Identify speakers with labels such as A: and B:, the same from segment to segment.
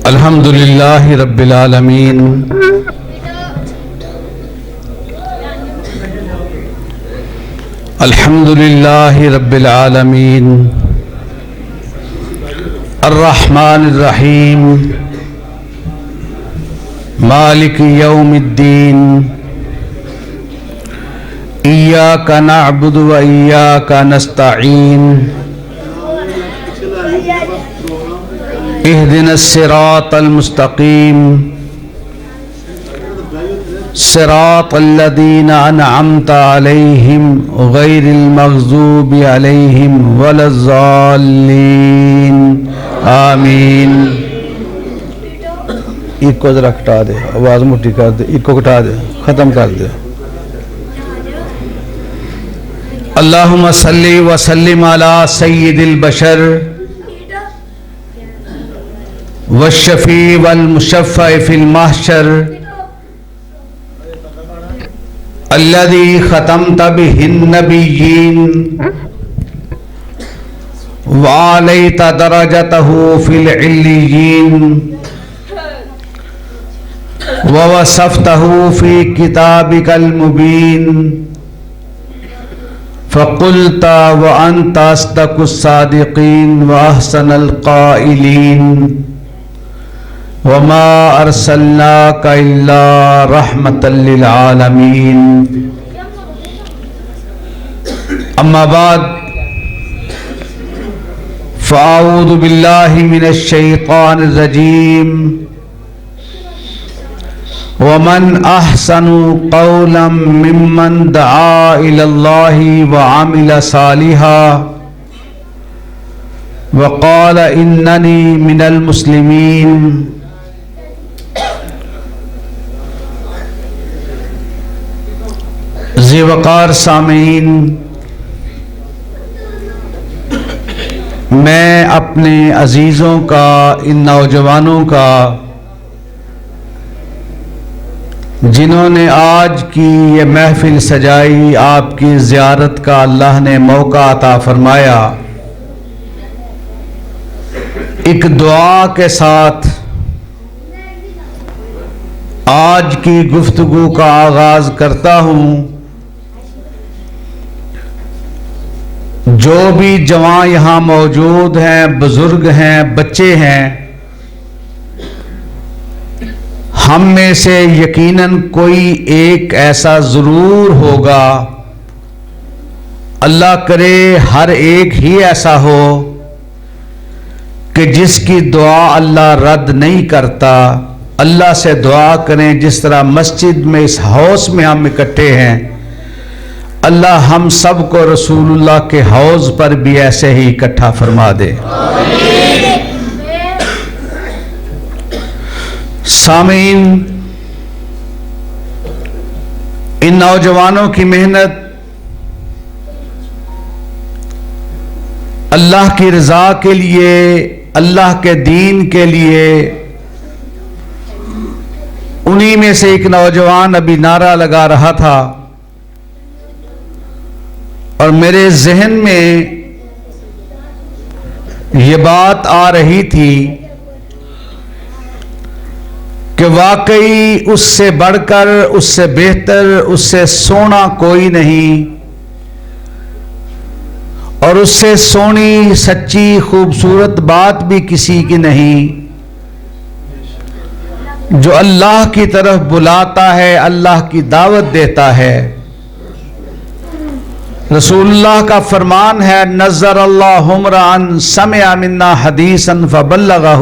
A: الحمد للہ رب العالمین الحمد للہ رب العالمین الرحمن الرحیم مالک یوم الدین ایاک نعبد و ایاک نستعین اهدنا الصراط المستقيم صراط الذين أنعمت عليهم غير المغضوب عليهم ولا الضالين آمین۔ ایک کو ذرا کٹا دے، آواز موٹی کر دے، ایک کو کٹا دے، ختم کر دے۔ اللہم صلی وسلم علی سید البشر والشفیع والمشفع فی المحشر الذی ختمت به النبیین وعلیت درجته فی العلیین ووصفته فی کتابک المبین فقلت وانت اصدق الصادقین واحسن القائلین وما ارسلناک الا رحمۃ للعالمین۔ اما بعد فاعوذ باللہ من الشیطان الرجیم ومن احسن قولا ممن دعا الی اللہ وعمل صالحا وقال اننی من المسلمین۔ ذی وقار سامعین، میں اپنے عزیزوں کا، ان نوجوانوں کا جنہوں نے آج کی یہ محفل سجائی، آپ کی زیارت کا اللہ نے موقع عطا فرمایا، ایک دعا کے ساتھ آج کی گفتگو کا آغاز کرتا ہوں۔ جو بھی جوان یہاں موجود ہیں، بزرگ ہیں، بچے ہیں، ہم میں سے یقیناً کوئی ایک ایسا ضرور ہوگا، اللہ کرے ہر ایک ہی ایسا ہو کہ جس کی دعا اللہ رد نہیں کرتا۔ اللہ سے دعا کریں جس طرح مسجد میں اس حوض میں ہم اکٹھے ہیں، اللہ ہم سب کو رسول اللہ کے حوض پر بھی ایسے ہی اکٹھا فرما دے۔ سامعین، ان نوجوانوں کی محنت اللہ کی رضا کے لیے، اللہ کے دین کے لیے، انہی میں سے ایک نوجوان ابھی نعرہ لگا رہا تھا اور میرے ذہن میں یہ بات آ رہی تھی کہ واقعی اس سے بڑھ کر، اس سے بہتر، اس سے سونا کوئی نہیں، اور اس سے سونی، سچی، خوبصورت بات بھی کسی کی نہیں، جو اللہ کی طرف بلاتا ہے، اللہ کی دعوت دیتا ہے۔ رسول اللہ کا فرمان ہے، نظر اللہ امرأ سمع منا حدیثا فبلغہ۔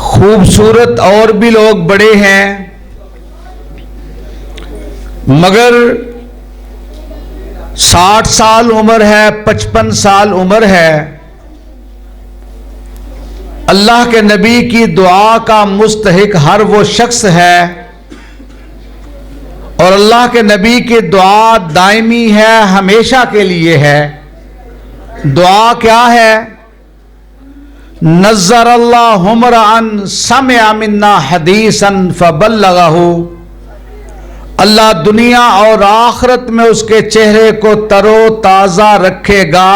A: خوبصورت اور بھی لوگ بڑے ہیں، مگر 60 سال عمر ہے، 55 سال عمر ہے، اللہ کے نبی کی دعا کا مستحق ہر وہ شخص ہے، اور اللہ کے نبی کی دعا دائمی ہے، ہمیشہ کے لیے ہے۔ دعا کیا ہے؟ نظر اللہ امرأ سمع منا حدیثا فبلغہ۔ اللہ دنیا اور آخرت میں اس کے چہرے کو تر و تازہ رکھے گا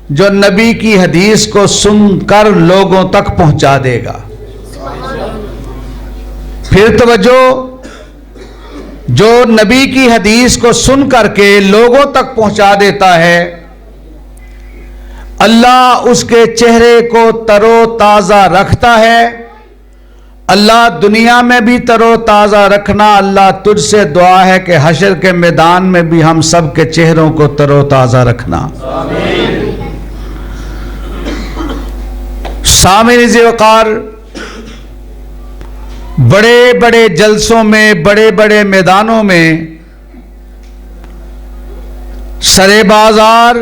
A: جو نبی کی حدیث کو سن کر لوگوں تک پہنچا دے گا۔ پھر توجہ، جو نبی کی حدیث کو سن کر کے لوگوں تک پہنچا دیتا ہے، اللہ اس کے چہرے کو تر و تازہ رکھتا ہے۔ اللہ دنیا میں بھی تر و تازہ رکھنا، اللہ تجھ سے دعا ہے کہ حشر کے میدان میں بھی ہم سب کے چہروں کو تر و تازہ رکھنا۔ سامعین ذی وقار، بڑے بڑے جلسوں میں، بڑے بڑے میدانوں میں سرے بازار،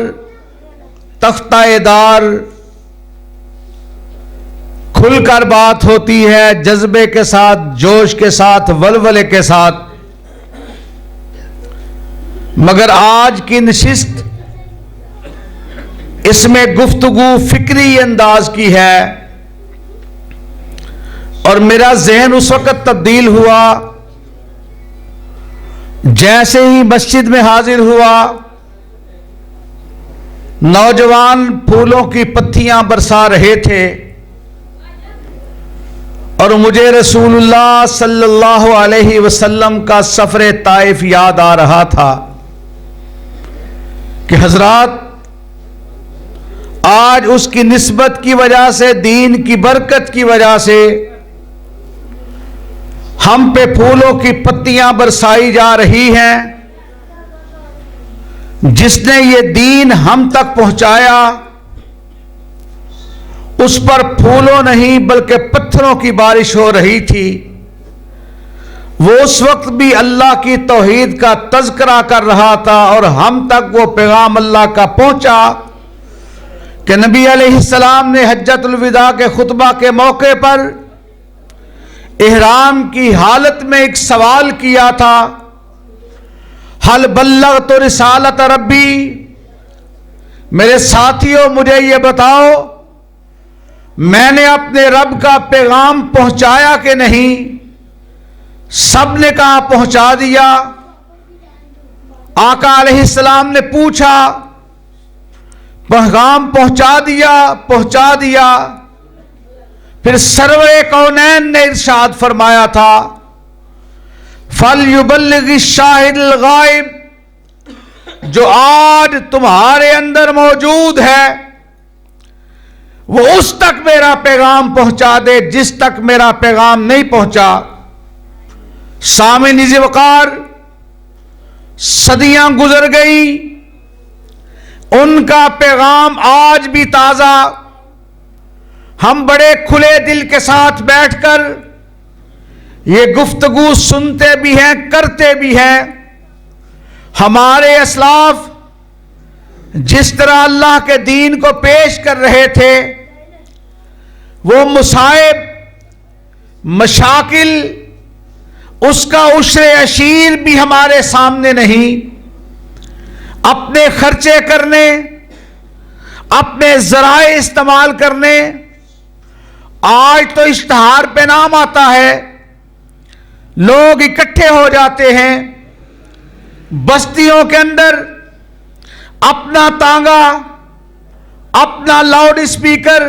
A: تختہ دار کھل کر بات ہوتی ہے، جذبے کے ساتھ، جوش کے ساتھ، ولولے کے ساتھ، مگر آج کی نشست اس میں گفتگو فکری انداز کی ہے، اور میرا ذہن اس وقت تبدیل ہوا جیسے ہی مسجد میں حاضر ہوا، نوجوان پھولوں کی پتیاں برسا رہے تھے، اور مجھے رسول اللہ صلی اللہ علیہ وسلم کا سفر طائف یاد آ رہا تھا کہ حضرات آج اس کی نسبت کی وجہ سے، دین کی برکت کی وجہ سے ہم پہ پھولوں کی پتیاں برسائی جا رہی ہیں۔ جس نے یہ دین ہم تک پہنچایا اس پر پھولوں نہیں بلکہ پتھروں کی بارش ہو رہی تھی۔ وہ اس وقت بھی اللہ کی توحید کا تذکرہ کر رہا تھا، اور ہم تک وہ پیغام اللہ کا پہنچا کہ نبی علیہ السلام نے حجۃ الوداع کے خطبہ کے موقع پر احرام کی حالت میں ایک سوال کیا تھا، حل بلغت رسالت ربی، میرے ساتھیوں مجھے یہ بتاؤ میں نے اپنے رب کا پیغام پہنچایا کہ نہیں؟ سب نے کہا پہنچا دیا۔ آقا علیہ السلام نے پوچھا، پیغام پہنچا دیا؟ پہنچا دیا۔ پھر سرور کونین نے ارشاد فرمایا تھا، فَلْيُبَلِّغِ الشَّاهِدُ الْغَائِبُ، جو آج تمہارے اندر موجود ہے وہ اس تک میرا پیغام پہنچا دے جس تک میرا پیغام نہیں پہنچا۔ سامعین ذی وقار، صدیاں گزر گئی، ان کا پیغام آج بھی تازہ، ہم بڑے کھلے دل کے ساتھ بیٹھ کر یہ گفتگو سنتے بھی ہیں، کرتے بھی ہیں۔ ہمارے اسلاف جس طرح اللہ کے دین کو پیش کر رہے تھے، وہ مصائب، مشاکل، اس کا عشر عشیر بھی ہمارے سامنے نہیں۔ اپنے خرچے کرنے، اپنے ذرائع استعمال کرنے، آج تو اشتہار پہ نام آتا ہے، لوگ اکٹھے ہو جاتے ہیں بستیوں کے اندر، اپنا تانگا، اپنا لاؤڈ اسپیکر،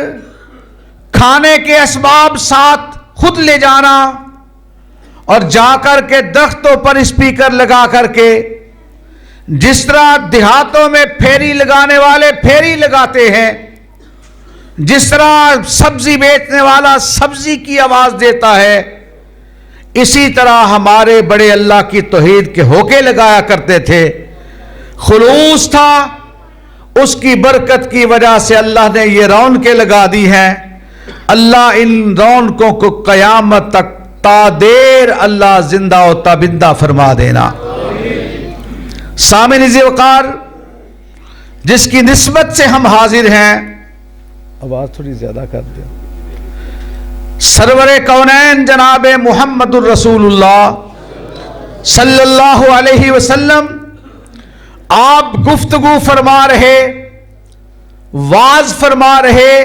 A: کھانے کے اسباب ساتھ خود لے جانا، اور جا کر کے درختوں پر اسپیکر لگا کر کے، جس طرح دیہاتوں میں پھیری لگانے والے پھیری لگاتے ہیں، جس طرح سبزی بیچنے والا سبزی کی آواز دیتا ہے، اسی طرح ہمارے بڑے اللہ کی توحید کے ہوکے لگایا کرتے تھے۔ خلوص تھا، اس کی برکت کی وجہ سے اللہ نے یہ رونقیں لگا دی ہیں۔ اللہ ان رونقوں کو قیامت تک تا دیر اللہ زندہ و تابندہ فرما دینا۔ سامعین ذی وقار، جس کی نسبت سے ہم حاضر ہیں، آواز تھوڑی زیادہ کر دیں، سرور کونین جناب محمد الرسول اللہ صلی اللہ علیہ وسلم، آپ گفتگو فرما رہے، واز فرما رہے،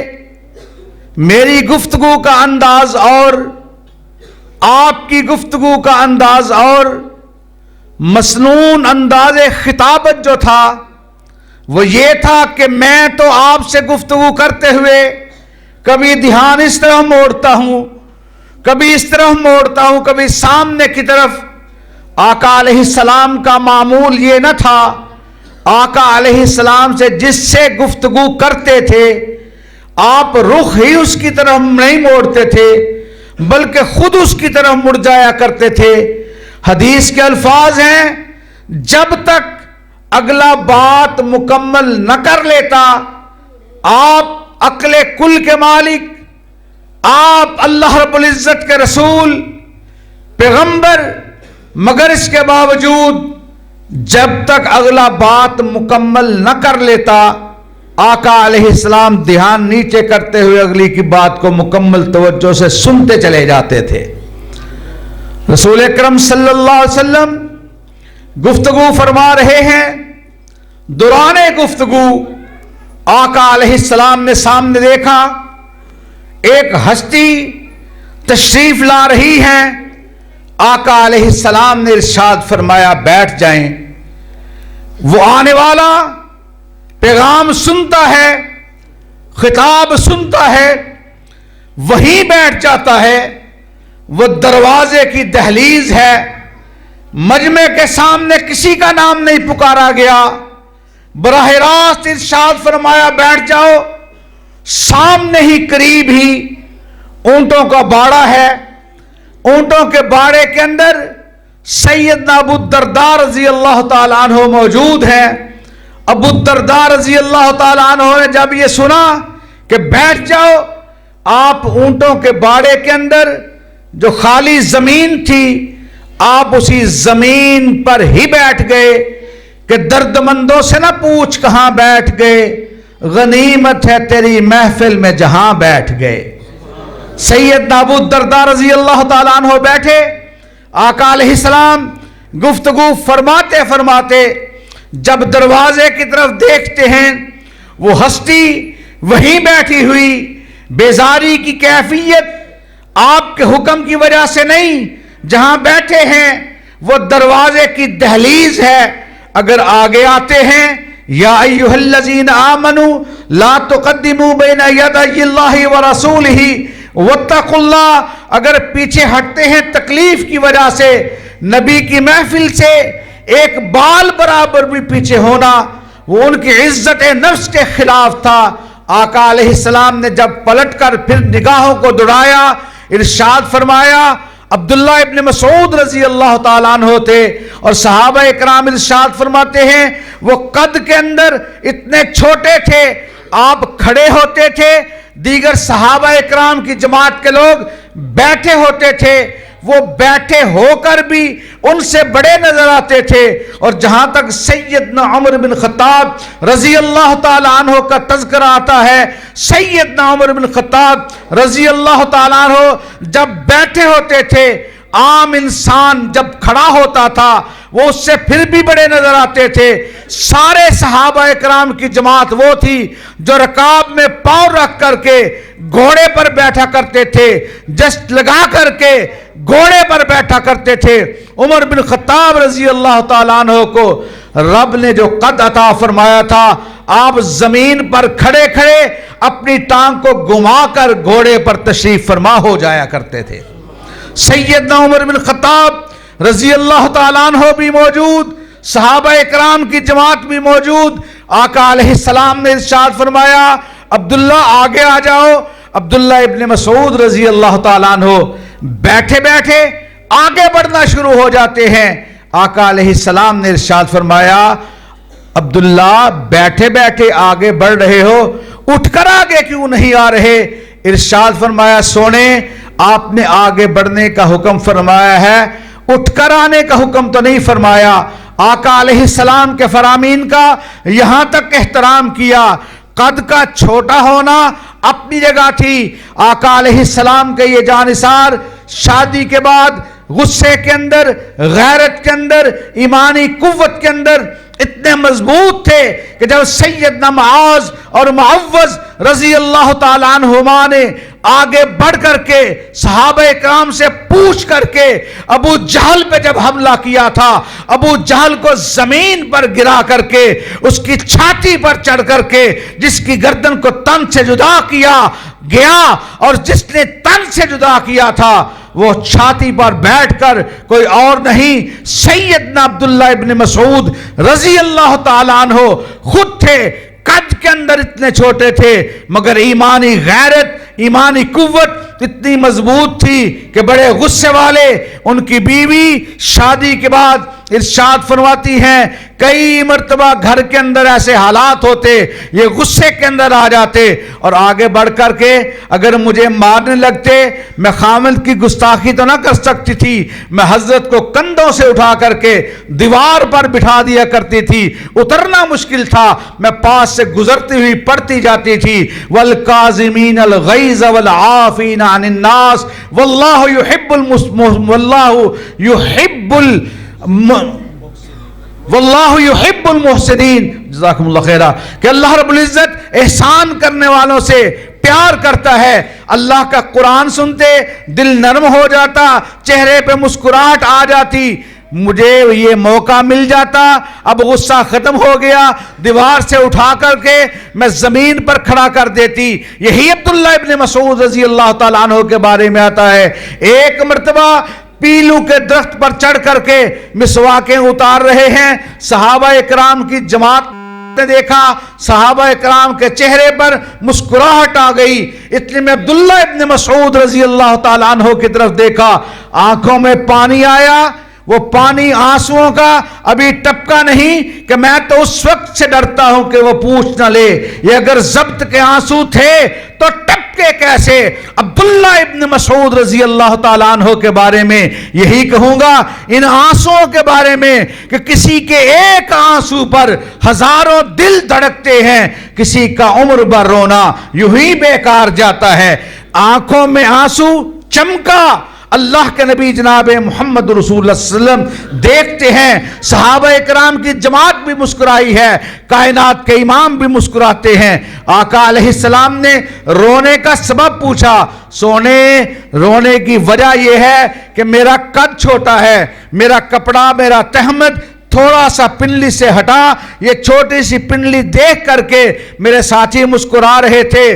A: میری گفتگو کا انداز اور آپ کی گفتگو کا انداز اور، مسنون انداز خطابت جو تھا وہ یہ تھا کہ میں تو آپ سے گفتگو کرتے ہوئے کبھی دھیان اس طرف موڑتا ہوں، کبھی اس طرف موڑتا ہوں، کبھی سامنے کی طرف۔ آقا علیہ السلام کا معمول یہ نہ تھا، آقا علیہ السلام سے جس سے گفتگو کرتے تھے آپ رخ ہی اس کی طرف نہیں موڑتے تھے بلکہ خود اس کی طرف مڑ جایا کرتے تھے۔ حدیث کے الفاظ ہیں، جب تک اگلا بات مکمل نہ کر لیتا، آپ عقل کل کے مالک، آپ اللہ رب العزت کے رسول پیغمبر، مگر اس کے باوجود جب تک اگلا بات مکمل نہ کر لیتا آقا علیہ السلام دھیان نیچے کرتے ہوئے اگلی کی بات کو مکمل توجہ سے سنتے چلے جاتے تھے۔ رسول اکرم صلی اللہ علیہ وسلم گفتگو فرما رہے ہیں، دوران گفتگو آقا علیہ السلام نے سامنے دیکھا ایک ہستی تشریف لا رہی ہے۔ آقا علیہ السلام نے ارشاد فرمایا بیٹھ جائیں۔ وہ آنے والا پیغام سنتا ہے، خطاب سنتا ہے، وہیں بیٹھ جاتا ہے۔ وہ دروازے کی دہلیز ہے، مجمع کے سامنے کسی کا نام نہیں پکارا گیا، براہ راست ارشاد فرمایا بیٹھ جاؤ۔ سامنے ہی قریب ہی اونٹوں کا باڑا ہے، اونٹوں کے باڑے کے اندر سیدنا ابو الدرداء رضی اللہ تعالیٰ عنہ موجود ہیں۔ ابو الدرداء رضی اللہ تعالیٰ عنہ نے جب یہ سنا کہ بیٹھ جاؤ، آپ اونٹوں کے باڑے کے اندر جو خالی زمین تھی آپ اسی زمین پر ہی بیٹھ گئے کہ درد مندوں سے نہ پوچھ کہاں بیٹھ گئے، غنیمت ہے تیری محفل میں جہاں بیٹھ گئے۔ سیدنا ابو الدرداء رضی اللہ تعالیٰ عنہ بیٹھے، آقا علیہ السلام گفتگو فرماتے فرماتے جب دروازے کی طرف دیکھتے ہیں وہ ہستی وہیں بیٹھی ہوئی، بیزاری کی کیفیت آپ کے حکم کی وجہ سے نہیں، جہاں بیٹھے ہیں وہ دروازے کی دہلیز ہے۔ اگر آگے آتے ہیں یا ایھا الذین آمنوا لا تقدموا بین یدی اللہ ورسولہ واتقوا اللہ، اگر پیچھے ہٹتے ہیں تکلیف کی وجہ سے، نبی کی محفل سے ایک بال برابر بھی پیچھے ہونا وہ ان کی عزت نفس کے خلاف تھا۔ آقا علیہ السلام نے جب پلٹ کر پھر نگاہوں کو دوڑایا، ارشاد فرمایا، عبداللہ ابن مسعود رضی اللہ تعالیٰ عنہ تھے اور صحابہ اکرام ارشاد فرماتے ہیں وہ قد کے اندر اتنے چھوٹے تھے، آپ کھڑے ہوتے تھے، دیگر صحابہ اکرام کی جماعت کے لوگ بیٹھے ہوتے تھے، وہ بیٹھے ہو کر بھی ان سے بڑے نظر آتے تھے۔ اور جہاں تک سیدنا عمر بن خطاب رضی اللہ تعالیٰ عنہ کا تذکرہ آتا ہے، سیدنا عمر بن خطاب رضی اللہ تعالیٰ عنہ جب بیٹھے ہوتے تھے، عام انسان جب کھڑا ہوتا تھا وہ اس سے پھر بھی بڑے نظر آتے تھے۔ سارے صحابہ اکرام کی جماعت وہ تھی جو رکاب میں پاؤں رکھ کر کے گھوڑے پر بیٹھا کرتے تھے، جست لگا کر کے گھوڑے پر بیٹھا کرتے تھے۔ عمر بن خطاب رضی اللہ تعالیٰ عنہ کو رب نے جو قد عطا فرمایا تھا، آپ زمین پر کھڑے کھڑے اپنی ٹانگ کو گھما کر گھوڑے پر تشریف فرما ہو جایا کرتے تھے۔ سیدنا عمر بن خطاب رضی اللہ تعالیٰ عنہ بھی موجود، صحابہ اکرام کی جماعت بھی موجود۔ آقا علیہ السلام نے ارشاد فرمایا عبداللہ آگے آ جاؤ۔ عبداللہ ابن مسعود رضی اللہ تعالیٰ عنہ بیٹھے بیٹھے آگے بڑھنا شروع ہو جاتے ہیں۔ آقا علیہ السلام نے ارشاد فرمایا عبداللہ بیٹھے بیٹھے آگے بڑھ رہے ہو، اٹھ کر آگے کیوں نہیں آ رہے؟ ارشاد فرمایا سونے، آپ نے آگے بڑھنے کا حکم فرمایا ہے، اٹھ کر آنے کا حکم تو نہیں فرمایا۔ آقا علیہ السلام کے فرامین کا یہاں تک احترام کیا۔ قد کا چھوٹا ہونا اپنی جگہ تھی، آقا علیہ السلام کے یہ جانثار شادی کے بعد غصے کے اندر، غیرت کے اندر، ایمانی قوت کے اندر اتنے مضبوط تھے کہ جب سیدنا معاذ اور معوذ رضی اللہ تعالیٰ عنہما نے آگے بڑھ کر کے صحابہ کرام سے پوچھ کر کے ابو جہل پہ جب حملہ کیا تھا، ابو جہل کو زمین پر گرا کر کے اس کی چھاتی پر چڑھ کر کے جس کی گردن کو تن سے جدا کیا گیا، اور جس نے تن سے جدا کیا تھا وہ چھاتی پر بیٹھ کر کوئی اور نہیں، سیدنا عبداللہ ابن مسعود رضی اللہ تعالیٰ عنہ خود تھے۔ قد کے اندر اتنے چھوٹے تھے مگر ایمانی غیرت، ایمانی قوت اتنی مضبوط تھی کہ بڑے غصے والے۔ ان کی بیوی شادی کے بعد ارشاد فرماتی ہیں کئی مرتبہ گھر کے اندر ایسے حالات ہوتے یہ غصے کے اندر آ جاتے اور آگے بڑھ کر کے اگر مجھے مارنے لگتے، میں خامد کی گستاخی تو نہ کر سکتی تھی، میں حضرت کو کندھوں سے اٹھا کر کے دیوار پر بٹھا دیا کرتی تھی، اترنا مشکل تھا، میں پاس سے گزرتی ہوئی پڑھتی جاتی تھی والکاظمین الغیظ والعافین عن الناس واللہ یحب المحسنین۔ جزاکم اللہ خیرہ، کہ اللہ رب العزت احسان کرنے والوں سے پیار کرتا ہے۔ اللہ کا قرآن سنتے دل نرم ہو جاتا، چہرے پہ مسکراہٹ آ جاتی، مجھے یہ موقع مل جاتا، اب غصہ ختم ہو گیا، دیوار سے اٹھا کر کے میں زمین پر کھڑا کر دیتی۔ یہی عبداللہ ابن مسعود رضی اللہ تعالیٰ عنہ کے بارے میں آتا ہے، ایک مرتبہ پیلو کے درخت پر چڑھ کر کے مسواکیں اتار رہے ہیں، صحابہ اکرام کی جماعت نے دیکھا، صحابہ اکرام کے چہرے پر مسکراہٹ آ گئی، اتنے میں عبداللہ ابن مسعود رضی اللہ تعالیٰ عنہ کی طرف دیکھا، آنکھوں میں پانی آیا، وہ پانی آنسوؤں کا ابھی ٹپکا نہیں کہ میں تو اس وقت سے ڈرتا ہوں کہ وہ پوچھ نہ لے یہ اگر ضبط کے آنسو تھے تو ٹپکے کیسے۔ عبداللہ ابن مسعود رضی اللہ تعالیٰ عنہ کے بارے میں یہی کہوں گا ان آنسوؤں کے بارے میں کہ کسی کے ایک آنسو پر ہزاروں دل دھڑکتے ہیں، کسی کا عمر بھر رونا یوں ہی بیکار جاتا ہے۔ آنکھوں میں آنسو چمکا، اللہ کے نبی جناب محمد رسول اللہ صلی اللہ علیہ وسلم دیکھتے ہیں، صحابہ اکرام کی جماعت بھی مسکرائی ہے، کائنات کے امام بھی مسکراتے ہیں۔ آقا علیہ السلام نے رونے کا سبب پوچھا، رونے کی وجہ یہ ہے کہ میرا قد چھوٹا ہے، میرا کپڑا، میرا تہمد تھوڑا سا پنڈلی سے ہٹا، یہ چھوٹی سی پنڈلی دیکھ کر کے میرے ساتھی مسکرا رہے تھے،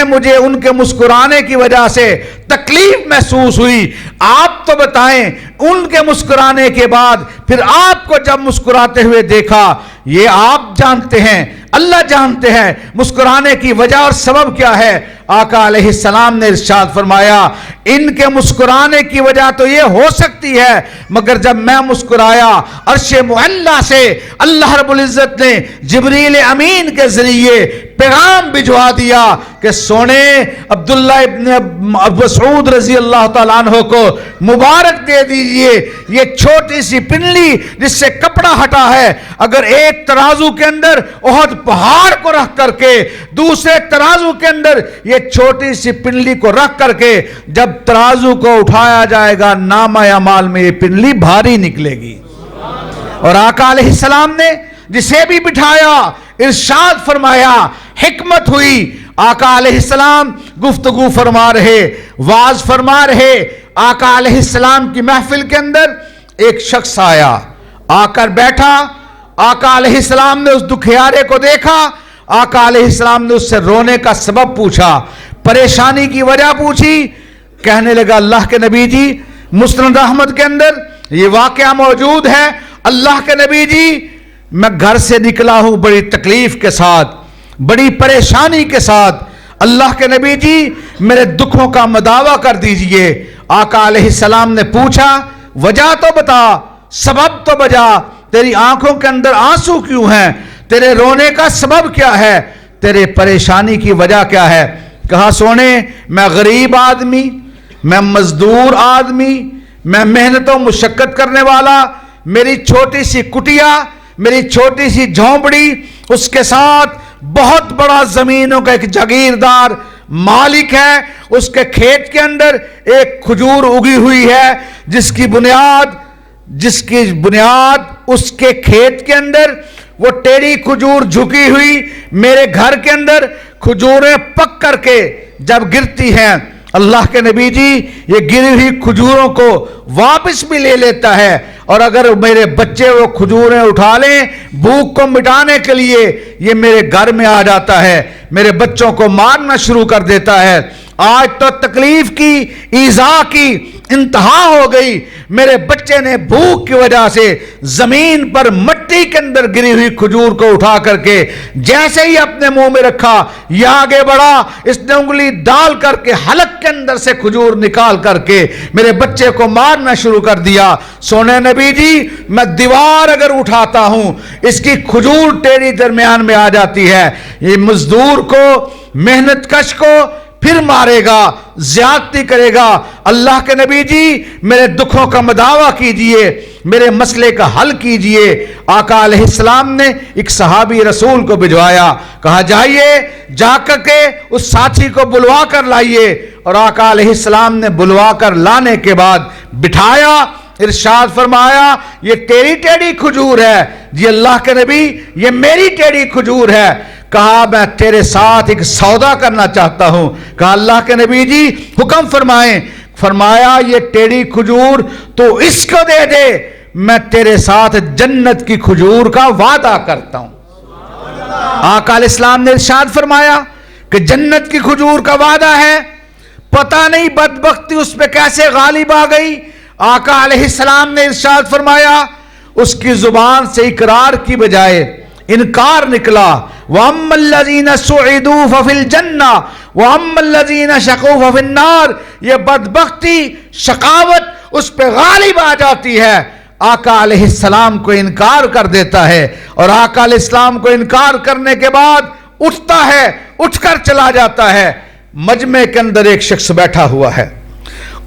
A: مجھے ان کے مسکرانے کی وجہ سے تکلیف محسوس ہوئی۔ آپ تو بتائیں ان کے مسکرانے کے بعد پھر آپ کو جب مسکراتے ہوئے دیکھا، یہ آپ جانتے ہیں، اللہ جانتے ہیں مسکرانے کی وجہ اور سبب کیا ہے۔ آقا علیہ السلام نے ارشاد فرمایا ان کے مسکرانے کی وجہ تو یہ ہو سکتی ہے مگر جب میں مسکرایا عرش معلیٰ سے اللہ رب العزت نے جبریل امین کے ذریعے پیغام بھجوا دیا کہ سونے عبداللہ ابن مسعود رضی اللہ تعالیٰ عنہ کو مبارک دے دیجئے، یہ چھوٹی سی پنڈلی جس سے کپڑا ہٹا ہے اگر ایک ترازو کے اندر احد پہاڑ کو رکھ کر کے دوسرے ترازو کے اندر یہ چھوٹی سی پنڈلی کو رکھ کر کے جب ترازو کو اٹھایا جائے گا نامہ اعمال میں یہ پنڈلی بھاری نکلے گی۔ اور آقا علیہ السلام نے جسے بھی بٹھایا ارشاد فرمایا، حکمت ہوئی، آقا علیہ السلام گفتگو فرما رہے، واز فرما رہے، آقا علیہ السلام کی محفل کے اندر ایک شخص آیا، آ کر بیٹھا، آقا علیہ السلام نے اس دکھیارے کو دیکھا، آقا علیہ السلام نے اس سے رونے کا سبب پوچھا، پریشانی کی وجہ پوچھی، کہنے لگا اللہ کے نبی جی مسند احمد کے اندر یہ واقعہ موجود ہے، اللہ کے نبی جی میں گھر سے نکلا ہوں بڑی تکلیف کے ساتھ، بڑی پریشانی کے ساتھ، اللہ کے نبی جی میرے دکھوں کا مداوع کر دیجئے۔ آقا علیہ السلام نے پوچھا وجہ تو بتا، سبب تو بجا، تیری آنکھوں کے اندر آنسو کیوں ہیں، تیرے رونے کا سبب کیا ہے، تیرے پریشانی کی وجہ کیا ہے؟ کہا سونے میں غریب آدمی، میں مزدور آدمی، میں محنت و مشقت کرنے والا، میری چھوٹی سی کٹیا، میری چھوٹی سی جھونپڑی، اس کے ساتھ بہت بڑا زمینوں کا ایک جاگیردار مالک ہے، اس کے کھیت کے اندر ایک کھجور اگی ہوئی ہے جس کی بنیاد جس کی بنیاد اس کے کھیت کے اندر وہ ٹیڑھی کھجور جھکی ہوئی میرے گھر کے اندر کھجوریں پک کر کے جب گرتی ہیں، اللہ کے نبی جی یہ گری ہوئی کھجوروں کو واپس بھی لے لیتا ہے، اور اگر میرے بچے وہ کھجوریں اٹھا لیں بھوک کو مٹانے کے لیے یہ میرے گھر میں آ جاتا ہے، میرے بچوں کو مارنا شروع کر دیتا ہے۔ آج تو تکلیف کی، ایذا کی انتہا ہو گئی، میرے بچے نے بھوک کی وجہ سے زمین پر مٹی کے اندر گری ہوئی کھجور کو اٹھا کر کے جیسے ہی اپنے منہ میں رکھا، یہ آگے بڑھا، اس نے انگلی ڈال کر کے حلق کے اندر سے کھجور نکال کر کے میرے بچے کو مارنا شروع کر دیا۔ سونے نبی جی میں دیوار اگر اٹھاتا ہوں اس کی کھجور ٹیڑھی درمیان میں آ جاتی ہے، یہ مزدور کو، محنت کش کو پھر مارے گا، زیادتی کرے گا۔ اللہ کے نبی جی میرے دکھوں کا مداوع کیجئے، میرے مسئلے کا حل کیجئے۔ آقا علیہ السلام نے ایک صحابی رسول کو بھجوایا، کہا جائیے جا کر کے اس ساتھی کو بلوا کر لائیے، اور آقا علیہ السلام نے بلوا کر لانے کے بعد بٹھایا، ارشاد فرمایا یہ تیری ٹیڑھی کھجور ہے؟ جی اللہ کے نبی یہ میری ٹیڑھی کھجور ہے۔ کہا میں تیرے ساتھ ایک سودا کرنا چاہتا ہوں۔ کہا اللہ کے نبی جی حکم فرمائیں۔ فرمایا یہ ٹیڑھی کھجور تو اس کو دے دے، میں تیرے ساتھ جنت کی کھجور کا وعدہ کرتا ہوں۔ آقا علیہ السلام نے ارشاد فرمایا کہ جنت کی کھجور کا وعدہ ہے، پتہ نہیں بدبختی اس پہ کیسے غالب آ گئی۔ آقا علیہ السلام نے ارشاد فرمایا اس کی زبان سے اقرار کی بجائے انکار نکلا۔ وَأَمَّا الَّذِينَ سُعِدُوا فَفِي الْجَنَّةِ وَأَمَّا الَّذِينَ شَقُوا فَفِي النَّارِ، یہ بدبختی، شقاوت اس پہ غالب آ جاتی ہے۔ آقا علیہ السلام کو انکار کر دیتا ہے، اور آقا علیہ السلام کو انکار کرنے کے بعد اٹھتا ہے، اٹھ کر چلا جاتا ہے۔ مجمع کے اندر ایک شخص بیٹھا ہوا ہے،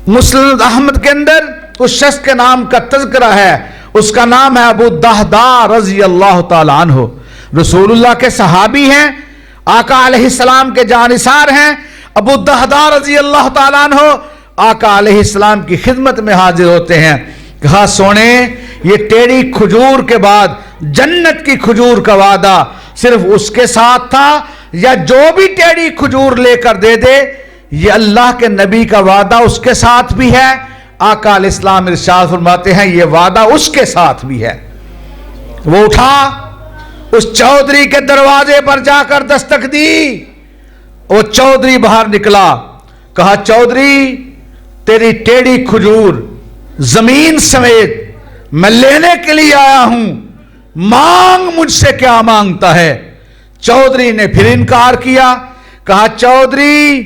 A: مسند احمد کے اندر اس شخص کے نام کا تذکرہ ہے، اس کا نام ہے ابو الدہداء رضی اللہ تعالی عنہ، رسول اللہ کے صحابی ہیں، آقا علیہ السلام کے جانثار ہیں۔ ابو الدہداء رضی اللہ تعالی عنہ آقا علیہ السلام کی خدمت میں حاضر ہوتے ہیں۔ کہا سونے یہ ٹیڑھی کھجور کے بعد جنت کی کھجور کا وعدہ صرف اس کے ساتھ تھا، یا جو بھی ٹیڑھی کھجور لے کر دے دے یہ اللہ کے نبی کا وعدہ اس کے ساتھ بھی ہے؟ آقا علیہ السلام ارشاد فرماتے ہیں یہ وعدہ اس کے ساتھ بھی ہے۔ وہ اٹھا، اس چودھری کے دروازے پر جا کر دستک دی، وہ چودھری باہر نکلا، کہا چودھری تیری ٹیڑھی کھجور زمین سمیت میں لینے کے لیے آیا ہوں، مانگ مجھ سے کیا مانگتا ہے؟ چودھری نے پھر انکار کیا، کہا چودھری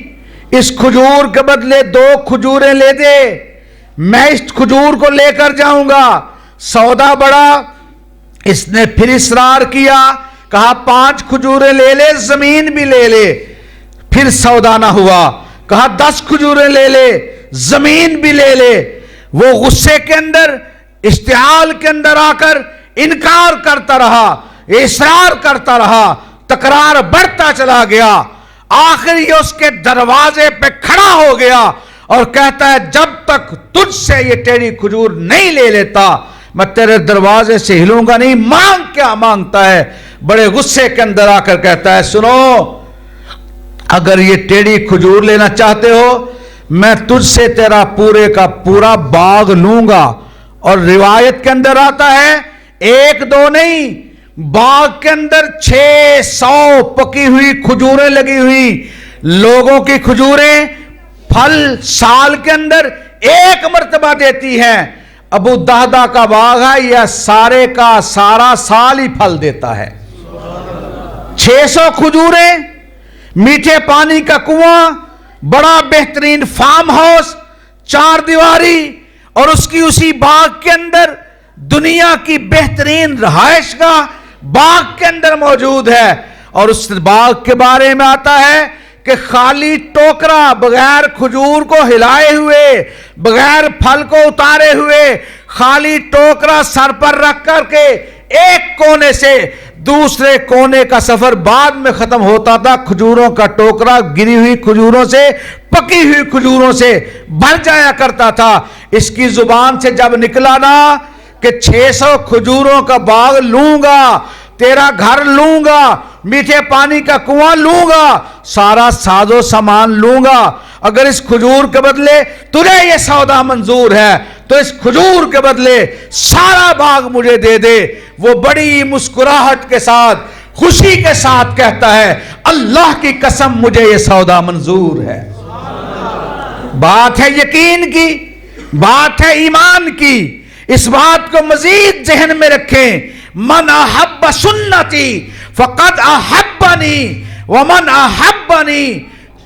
A: اس کھجور کے بدلے 2 کھجوریں لے دے، میں اس کھجور کو لے کر جاؤں گا۔ سودا بڑا، اس نے پھر اصرار کیا، کہا 5 کھجوریں لے لے، زمین بھی لے لے، پھر سودا نہ ہوا، کہا 10 کھجوریں لے لے، زمین بھی لے لے۔ وہ غصے کے اندر، اشتعال کے اندر آ کر انکار کرتا رہا، اصرار کرتا رہا، تکرار بڑھتا چلا گیا، آخر یہ اس کے دروازے پہ کھڑا ہو گیا اور کہتا ہے جب تک تجھ سے یہ ٹیڑھی کھجور نہیں لے لیتا میں تیرے دروازے سے ہلوں گا نہیں۔ مانگ کیا مانگتا ہے؟ بڑے غصے کے اندر آ کر کہتا ہے سنو، اگر یہ ٹیڑھی کھجور لینا چاہتے ہو میں تجھ سے تیرا پورے کا پورا باغ لوں گا۔ اور روایت کے اندر آتا ہے 1-2 نہیں، باغ کے اندر 600 پکی ہوئی کھجوریں لگی ہوئی، لوگوں کی کھجوریں پھل سال کے اندر 1 مرتبہ دیتی ہیں، ابو الدہداء کا باغ ہے یہ سارے کا سارا سال ہی پھل دیتا ہے۔ 600 کھجوریں، میٹھے پانی کا کنواں، بڑا بہترین فارم ہاؤس، 4 دیواری، اور اس کی اسی باغ کے اندر دنیا کی بہترین رہائش گاہ باغ کے اندر موجود ہے۔ اور اس باغ کے بارے میں آتا ہے کہ خالی ٹوکرا بغیر کھجور کو ہلائے ہوئے، بغیر پھل کو اتارے ہوئے، خالی ٹوکرا سر پر رکھ کر کے ایک کونے سے دوسرے کونے کا سفر بعد میں ختم ہوتا تھا، کھجوروں کا ٹوکرا گری ہوئی کھجوروں سے، پکی ہوئی کھجوروں سے بھر جایا کرتا تھا۔ اس کی زبان سے جب نکلا نا کہ 600 کھجوروں کا باغ لوں گا، تیرا گھر لوں گا، میٹھے پانی کا کنواں لوں گا، سارا ساز و سامان لوں گا، اگر اس کھجور کے بدلے تجھے یہ سودا منظور ہے تو اس کھجور کے بدلے سارا باغ مجھے دے دے۔ وہ بڑی مسکراہٹ کے ساتھ، خوشی کے ساتھ کہتا ہے اللہ کی قسم مجھے یہ سودا منظور ہے۔ بات ہے یقین کی، بات ہے ایمان کی۔ اس بات کو مزید ذہن میں رکھیں، من احب سنتی فقد احبنی ومن احبنی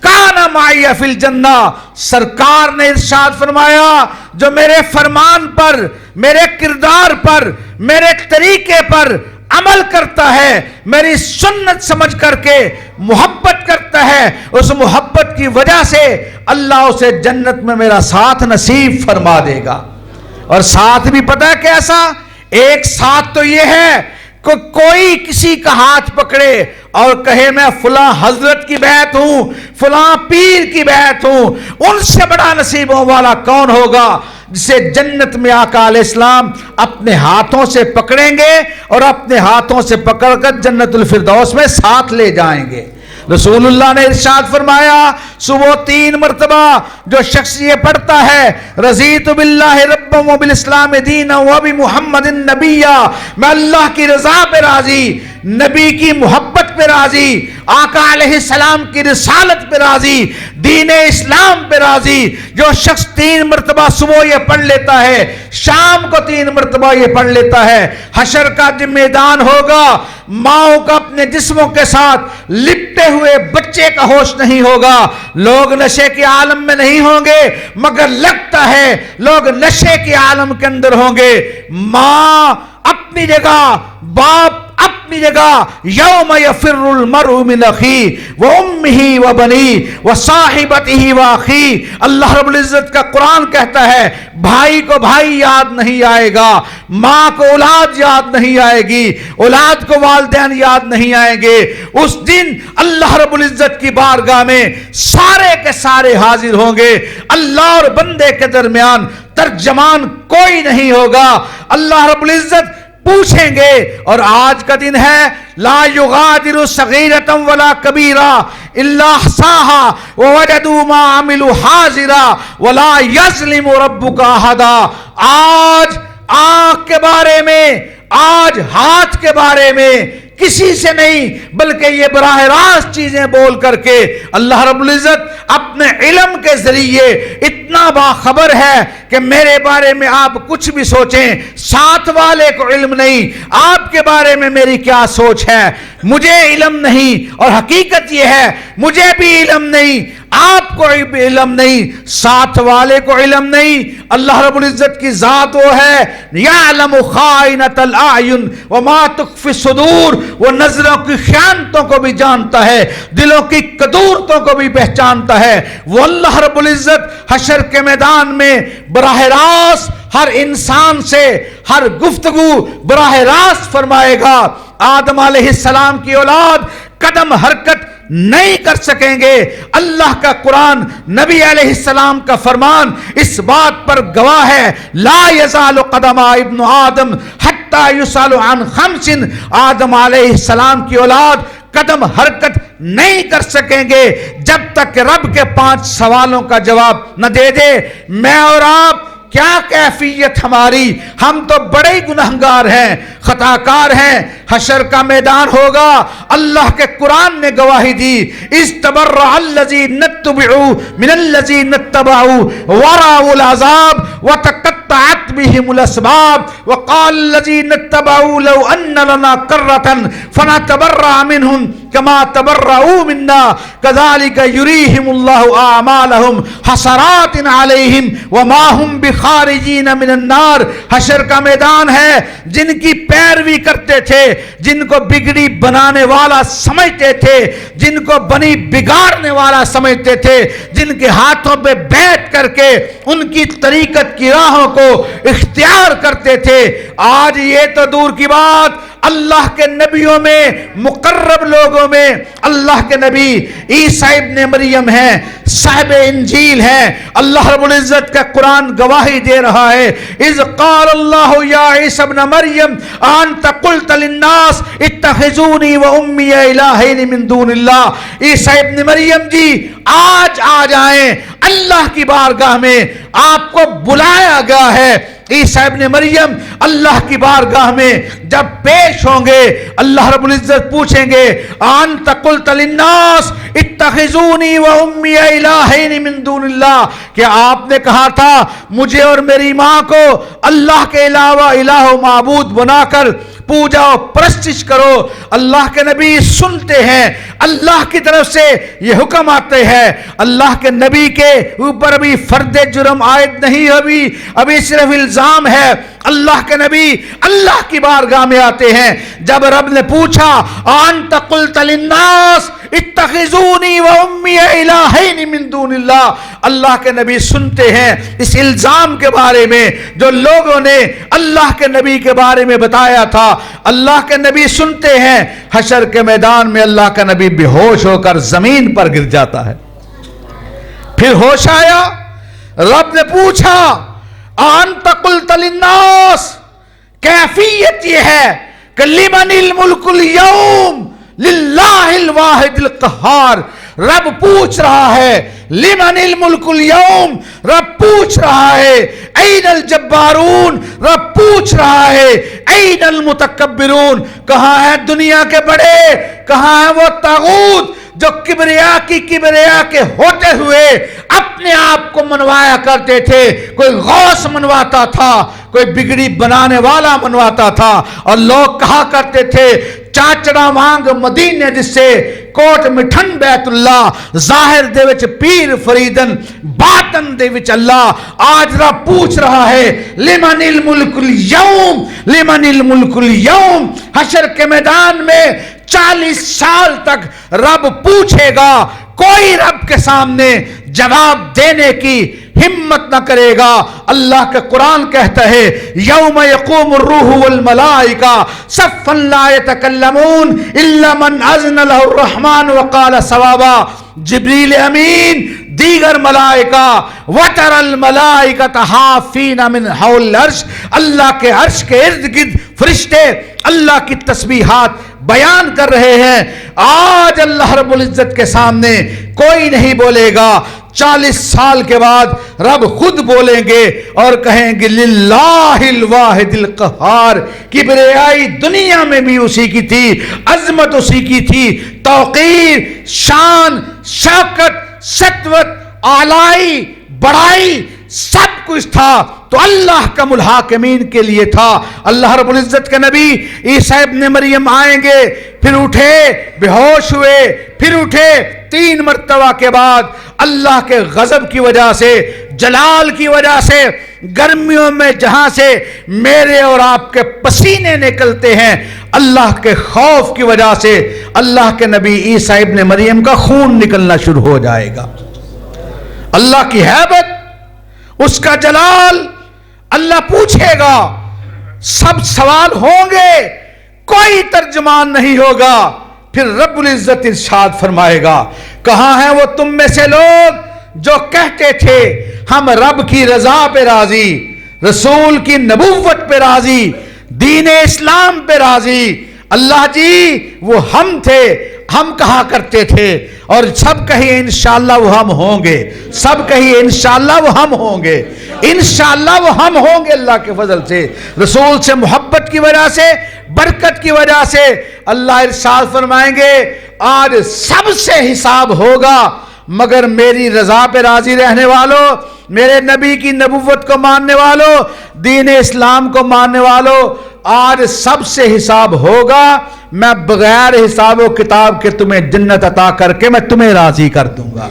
A: کان معی فی الجنہ۔ سرکار نے ارشاد فرمایا جو میرے فرمان پر، میرے کردار پر، میرے طریقے پر عمل کرتا ہے، میری سنت سمجھ کر کے محبت کرتا ہے، اس محبت کی وجہ سے اللہ اسے جنت میں میرا ساتھ نصیب فرما دے گا۔ اور ساتھ بھی پتہ ہے کیسا؟ ایک ساتھ تو یہ ہے کہ کوئی کسی کا ہاتھ پکڑے اور کہے میں فلاں حضرت کی بیعت ہوں، فلاں پیر کی بیعت ہوں، ان سے بڑا نصیبوں والا کون ہوگا جسے جنت میں آقا علیہ السلام اپنے ہاتھوں سے پکڑیں گے اور اپنے ہاتھوں سے پکڑ کر جنت الفردوس میں ساتھ لے جائیں گے۔ رسول اللہ نے ارشاد فرمایا صبح 3 مرتبہ جو شخص یہ پڑھتا ہے رضیت باللہ ربا وبالاسلام دینا وبمحمد نبیا، میں اللہ کی رضا پہ راضی، نبی کی محبت پہ راضی، آقا علیہ السلام کی رسالت پہ راضی، دین اسلام پہ راضی، جو شخص 3 مرتبہ صبح یہ پڑھ لیتا ہے، شام کو 3 مرتبہ یہ پڑھ لیتا ہے، حشر کا جب میدان ہوگا ماؤں کا اپنے جسموں کے ساتھ لپٹے ہوئے بچے کا ہوش نہیں ہوگا، لوگ نشے کے عالم میں نہیں ہوں گے مگر لگتا ہے لوگ نشے کے عالم کے اندر ہوں گے۔ ماں اپنی جگہ، باپ اپنی جگہ، یوم یفر المرء من اخیہ وامہ وبنیہ وصاحبتہ واخیہ۔ اللہ رب العزت کا قرآن کہتا ہے بھائی کو بھائی یاد نہیں آئے گا، ماں کو اولاد یاد نہیں آئے گی، اولاد کو والدین یاد نہیں آئیں گے۔ اس دن اللہ رب العزت کی بارگاہ میں سارے کے سارے حاضر ہوں گے، اللہ اور بندے کے درمیان ترجمان کوئی نہیں ہوگا۔ اللہ رب العزت پوچھیں گے، اور آج کا دن ہے لا یغادر صغیرۃ ولا کبیرہ الا احصاها ووجدوا ما عملوا حاضرا ولا یظلم ربک احدا۔ آج آنکھ کے بارے میں، آج ہاتھ کے بارے میں کسی سے نہیں بلکہ یہ براہ راست چیزیں بول کر کے اللہ رب العزت اپنے علم کے ذریعے اتنا باخبر ہے کہ میرے بارے میں آپ کچھ بھی سوچیں، ساتھ والے کو علم نہیں آپ کے بارے میں میری کیا سوچ ہے، مجھے علم نہیں، اور حقیقت یہ ہے مجھے بھی علم نہیں، آپ کو بھی علم نہیں، ساتھ والے کو علم نہیں۔ اللہ رب العزت کی ذات وہ ہے یعلم خائنۃ الاعین وما تخفی الصدور، وہ نظروں کی خیانتوں کو بھی جانتا ہے، دلوں کی کدورتوں کو بھی پہچانتا ہے۔ وہ اللہ رب العزت حشر کے میدان میں براہ راست ہر انسان سے ہر گفتگو براہ راست فرمائے گا۔ آدم علیہ السلام کی اولاد قدم حرکت نہیں کر سکیں گے۔ اللہ کا قرآن، نبی علیہ السلام کا فرمان اس بات پر گواہ ہے لا یزال قدم ابن آدم حتی یسأل عن خمس۔ آدم علیہ السلام کی اولاد قدم حرکت نہیں کر سکیں گے جب تک کہ رب کے 5 سوالوں کا جواب نہ دے دے۔ میں اور آپ کیا کیفیت ہماری؟ ہم تو بڑے گنہگار ہیں، خطاکار ہیں۔ حشر کا میدان ہوگا، اللہ کے قرآن نے گواہی دی استبرأ الذین اتبعوا من الذین اتبعوا ورأوا العذاب وتقطعت بهم الاسباب وقال الذین اتبعوا لو ان لنا کرة فنتبرأ منهم كما تبرؤوا منا كذلك يريهم الله اعمالهم حسرات عليهم وما هم بخارجين من النار۔ حشر کا میدان ہے، جن کی پیروی کرتے تھے، جن کو بگڑی بنانے والا سمجھتے تھے، جن کو بنی بگاڑنے والا سمجھتے تھے، جن کے ہاتھوں پہ بیٹھ کر کے ان کی طریقت کی راہوں کو اختیار کرتے تھے، آج یہ تو دور کی بات اللہ کے نبیوں میں مقرب لوگوں میں اللہ کے نبی عیسیٰ ابن مریم ہیں، صاحب انجیل ہیں۔ اللہ رب العزت کا قرآن گواہی دے رہا ہے، اذ قال اللہ یا عیسیٰ ابن مریم انت قلت للناس اتخذونی و امی الہین من دون اللہ۔ عیسیٰ ابن مریم جی آج آ جائیں، اللہ کی بارگاہ میں آپ کو بلایا گیا ہے۔ عیسیٰ ابن مریم اللہ کی بارگاہ میں جب پیش ہوں گے، اللہ رب العزت پوچھیں گے انت قلت للناس اتخذونی و امی الہین من دون اللہ، کہ آپ نے کہا تھا مجھے اور میری ماں کو اللہ کے علاوہ الہ و معبود بنا کر پوجا و پرستش کرو۔ اللہ کے نبی سنتے ہیں، اللہ کی طرف سے یہ حکم آتے ہیں۔ اللہ کے نبی کے اوپر ابھی فرد جرم عائد نہیں، ابھی صرف الزام ہے۔ اللہ کے نبی اللہ کی بارگاہ میں آتے ہیں، جب رب نے پوچھا انت قلت للناس اتخذونی و امی الہین من دون اللہ، اللہ کے نبی سنتے ہیں اس الزام کے بارے میں جو لوگوں نے اللہ کے نبی کے بارے میں بتایا تھا۔ اللہ کے نبی سنتے ہیں، حشر کے میدان میں اللہ کا نبی بے ہوش ہو کر زمین پر گر جاتا ہے۔ پھر ہوش آیا، رب نے پوچھا انت قلت للناس، کیفیت یہ ہے کہ لمن الملک اليوم للہ الواحد القہار۔ رب پوچھ رہا ہے لمن الملک اليوم، رب پوچھ رہا ہے این الجبارون، رب پوچھ رہا ہے این المتکبرون، کہاں ہے دنیا کے بڑے، کہاں ہے وہ طاغوت جو کبریا کے ہوتے ہوئے اپنے آپ کو منوایا کرتے تھے۔ کوئی غوث منواتا تھا، کوئی بگڑی بنانے والا منواتا تھا، اور لوگ کہا کرتے تھے چاچڑا وانگ مدینے جس سے کوٹ مٹھن بیت اللہ، ظاہر دے وچ پیر فریدن، باطن دے وچ اللہ۔ آج رب پوچھ رہا ہے لمن الملک اليوم، لمن الملک اليوم۔ حشر کے میدان میں 40 سال تک رب پوچھے گا، کوئی رب کے سامنے جواب دینے کی ہمت نہ کرے گا۔ اللہ کا قرآن کہتا ہے یوم یقوم الروح والملائکہ صفا لا یتکلمون الا من اذن له الرحمن وقال صوابا۔ جبریل امین، دیگر ملائکہ، وتر الملائکۃ حافین من حول العرش، اللہ کے عرش کے ارد گرد فرشتے اللہ کی تسبیحات بیان کر رہے ہیں۔ آج اللہ رب العزت کے سامنے کوئی نہیں بولے گا۔ 40 سال کے بعد رب خود بولیں گے اور کہیں گے للہ الواحد القہار۔ کبریائی دنیا میں بھی اسی کی تھی، عظمت اسی کی تھی، توقیر، شان، شوکت، سطوت، اعلائی، بڑائی سب کچھ تھا تو اللہ کا الحاکمین کے لیے تھا۔ اللہ رب العزت کے نبی عیسیٰ ابن مریم آئیں گے، پھر اٹھے، بے ہوش ہوئے، پھر اٹھے 3 مرتبہ کے بعد اللہ کے غضب کی وجہ سے، جلال کی وجہ سے، گرمیوں میں جہاں سے میرے اور آپ کے پسینے نکلتے ہیں، اللہ کے خوف کی وجہ سے اللہ کے نبی عیسیٰ ابن مریم کا خون نکلنا شروع ہو جائے گا۔ اللہ کی ہیبت، اس کا جلال، اللہ پوچھے گا، سب سوال ہوں گے، کوئی ترجمان نہیں ہوگا۔ پھر رب العزت ارشاد فرمائے گا کہاں ہیں وہ تم میں سے لوگ جو کہتے تھے ہم رب کی رضا پہ راضی، رسول کی نبوت پہ راضی، دین اسلام پہ راضی۔ اللہ جی وہ ہم تھے، ہم کہا کرتے تھے، اور سب کہیں انشاءاللہ وہ ہم ہوں گے، سب کہیں انشاءاللہ وہ ہم ہوں گے، انشاءاللہ وہ ہم ہوں گے اللہ کے فضل سے، رسول سے محبت کی وجہ سے، برکت کی وجہ سے۔ اللہ ارشاد فرمائیں گے آج سب سے حساب ہوگا، مگر میری رضا پہ راضی رہنے والوں، میرے نبی کی نبوت کو ماننے والوں، دین اسلام کو ماننے والوں، آج سب سے حساب ہوگا۔ میں بغیر حساب و کتاب کے تمہیں جنت عطا کر کے میں تمہیں راضی کر دوں گا۔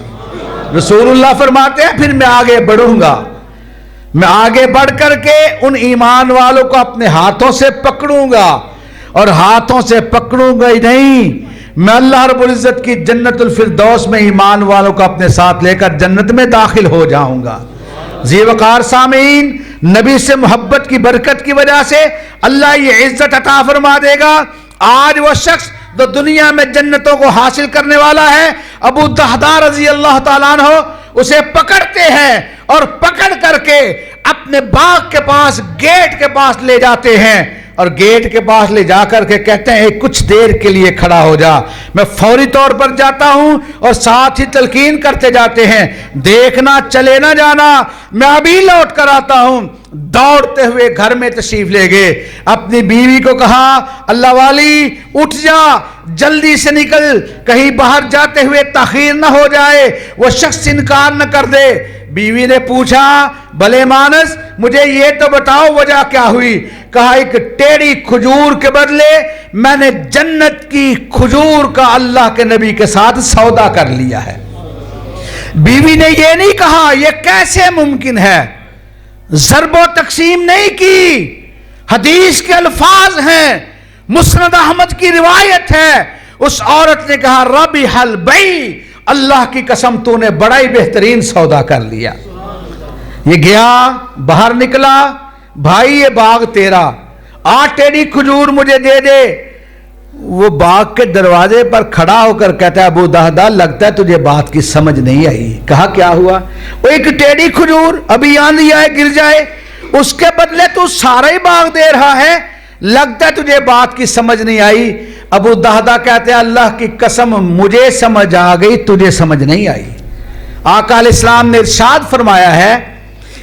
A: رسول اللہ فرماتے ہیں پھر میں آگے بڑھوں گا، میں آگے بڑھ کر کے ان ایمان والوں کو اپنے ہاتھوں سے پکڑوں گا، اور ہاتھوں سے پکڑوں گا ہی نہیں، میں اللہ رب العزت کی جنت الفردوس میں ایمان والوں کو اپنے ساتھ لے کر جنت میں داخل ہو جاؤں گا۔ ذی وقار سامعین، نبی سے محبت کی برکت کی وجہ سے اللہ یہ عزت عطا فرما دے گا۔ آج وہ شخص جو دنیا میں جنتوں کو حاصل کرنے والا ہے، ابو دہدہ رضی اللہ تعالیٰ عنہ اسے پکڑتے ہیں اور پکڑ کر کے اپنے باغ کے پاس، گیٹ کے پاس لے جاتے ہیں، اور گیٹ کے پاس لے جا کر کے کہتے ہیں کچھ دیر کے لیے کھڑا ہو جا، میں فوری طور پر جاتا ہوں، اور ساتھ ہی تلقین کرتے جاتے ہیں دیکھنا چلے نہ جانا، میں ابھی لوٹ کر آتا ہوں۔ دوڑتے ہوئے گھر میں تشریف لے گئے، اپنی بیوی کو کہا اللہ والی اٹھ جا، جلدی سے نکل، کہیں باہر جاتے ہوئے تاخیر نہ ہو جائے، وہ شخص انکار نہ کر دے۔ بیوی نے پوچھا بھلے مانس مجھے یہ تو بتاؤ وجہ کیا ہوئی؟ کہا ایک ٹیڑھی کھجور کے بدلے میں نے جنت کی کھجور کا اللہ کے نبی کے ساتھ سودا کر لیا ہے۔ بیوی نے یہ نہیں کہا یہ کیسے ممکن ہے، ضرب و تقسیم نہیں کی، حدیث کے الفاظ ہیں، مسند احمد کی روایت ہے، اس عورت نے کہا ربح البیع، اللہ کی قسم تو نے بڑا ہی بہترین سودا کر لیا۔ یہ گیا باہر نکلا، بھائی یہ باغ تیرا، ٹیڑھی کھجور مجھے دے دے۔ وہ باغ کے دروازے پر کھڑا ہو کر کہتا ہے ابو دہدہ لگتا ہے تجھے بات کی سمجھ نہیں آئی۔ کہا کیا ہوا؟ وہ ایک ٹیڑھی کھجور ابھی آندھی آئے گر جائے، اس کے بدلے تو سارا ہی باغ دے رہا ہے، لگتا ہے تجھے بات کی سمجھ نہیں آئی۔ ابو دہدہ کہتے ہیں اللہ کی قسم مجھے سمجھ آ گئی، تجھے سمجھ نہیں آئی۔ آقا علیہ السلام نے ارشاد فرمایا ہے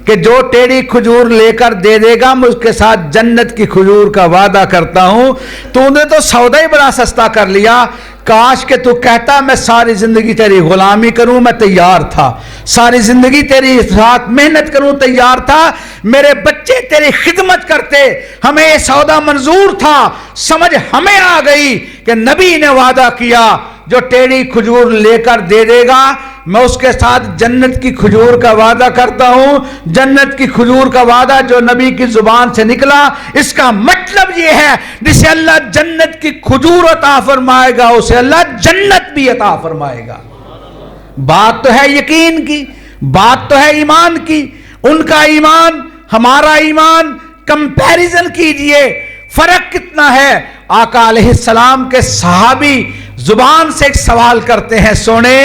A: کہ جو ٹیڑھی کھجور لے کر دے دے گا میں اس کے ساتھ جنت کی کھجور کا وعدہ کرتا ہوں۔ تو نے تو سودا ہی بڑا سستا کر لیا، کاش کہ تو کہتا میں ساری زندگی تیری غلامی کروں، میں تیار تھا، ساری زندگی تیری ساتھ محنت کروں تیار تھا، میرے بچے تیری خدمت کرتے، ہمیں یہ سودا منظور تھا۔ سمجھ ہمیں آ گئی کہ نبی نے وعدہ کیا جو ٹیڑھی کھجور لے کر دے دے گا میں اس کے ساتھ جنت کی کھجور کا وعدہ کرتا ہوں۔ جنت کی کھجور کا وعدہ جو نبی کی زبان سے نکلا، اس کا مطلب یہ ہے جسے اللہ جنت کی کھجور عطا فرمائے گا اسے اللہ جنت بھی عطا فرمائے گا۔ بات تو ہے یقین کی، بات تو ہے ایمان کی، ان کا ایمان ہمارا ایمان کمپیریزن کیجئے فرق کتنا ہے۔ آقا علیہ السلام کے صحابی زبان سے ایک سوال کرتے ہیں سونے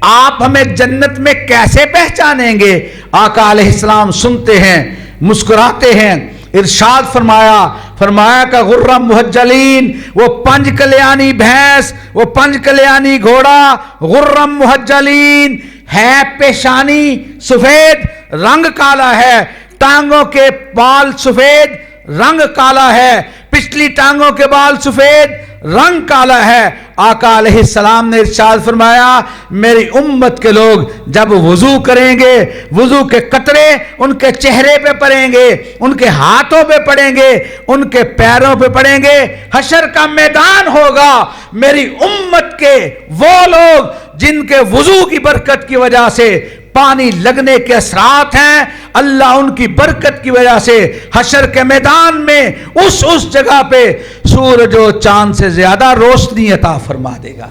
A: آپ ہمیں جنت میں کیسے پہچانیں گے؟ آقا علیہ السلام سنتے ہیں، مسکراتے ہیں، ارشاد فرمایا کہ غرم محجلین، وہ پنج کلیانی بھینس، وہ پنج کلیانی گھوڑا، غرم محجلین ہے، پیشانی سفید، رنگ کالا ہے، ٹانگوں کے بال سفید، رنگ کالا ہے، پچھلی ٹانگوں کے بال سفید، رنگ کالا ہے۔ آقا علیہ السلام نے ارشاد فرمایا میری امت کے لوگ جب وضو کریں گے وضو کے قطرے ان کے چہرے پہ پڑیں گے، ان کے ہاتھوں پہ پڑیں گے، ان کے پیروں پہ پڑیں گے، حشر کا میدان ہوگا، میری امت کے وہ لوگ جن کے وضو کی برکت کی وجہ سے پانی لگنے کے اثرات ہیں، اللہ ان کی برکت کی وجہ سے حشر کے میدان میں اس جگہ پہ سورج و چاند سے زیادہ روشنی عطا فرما دے گا۔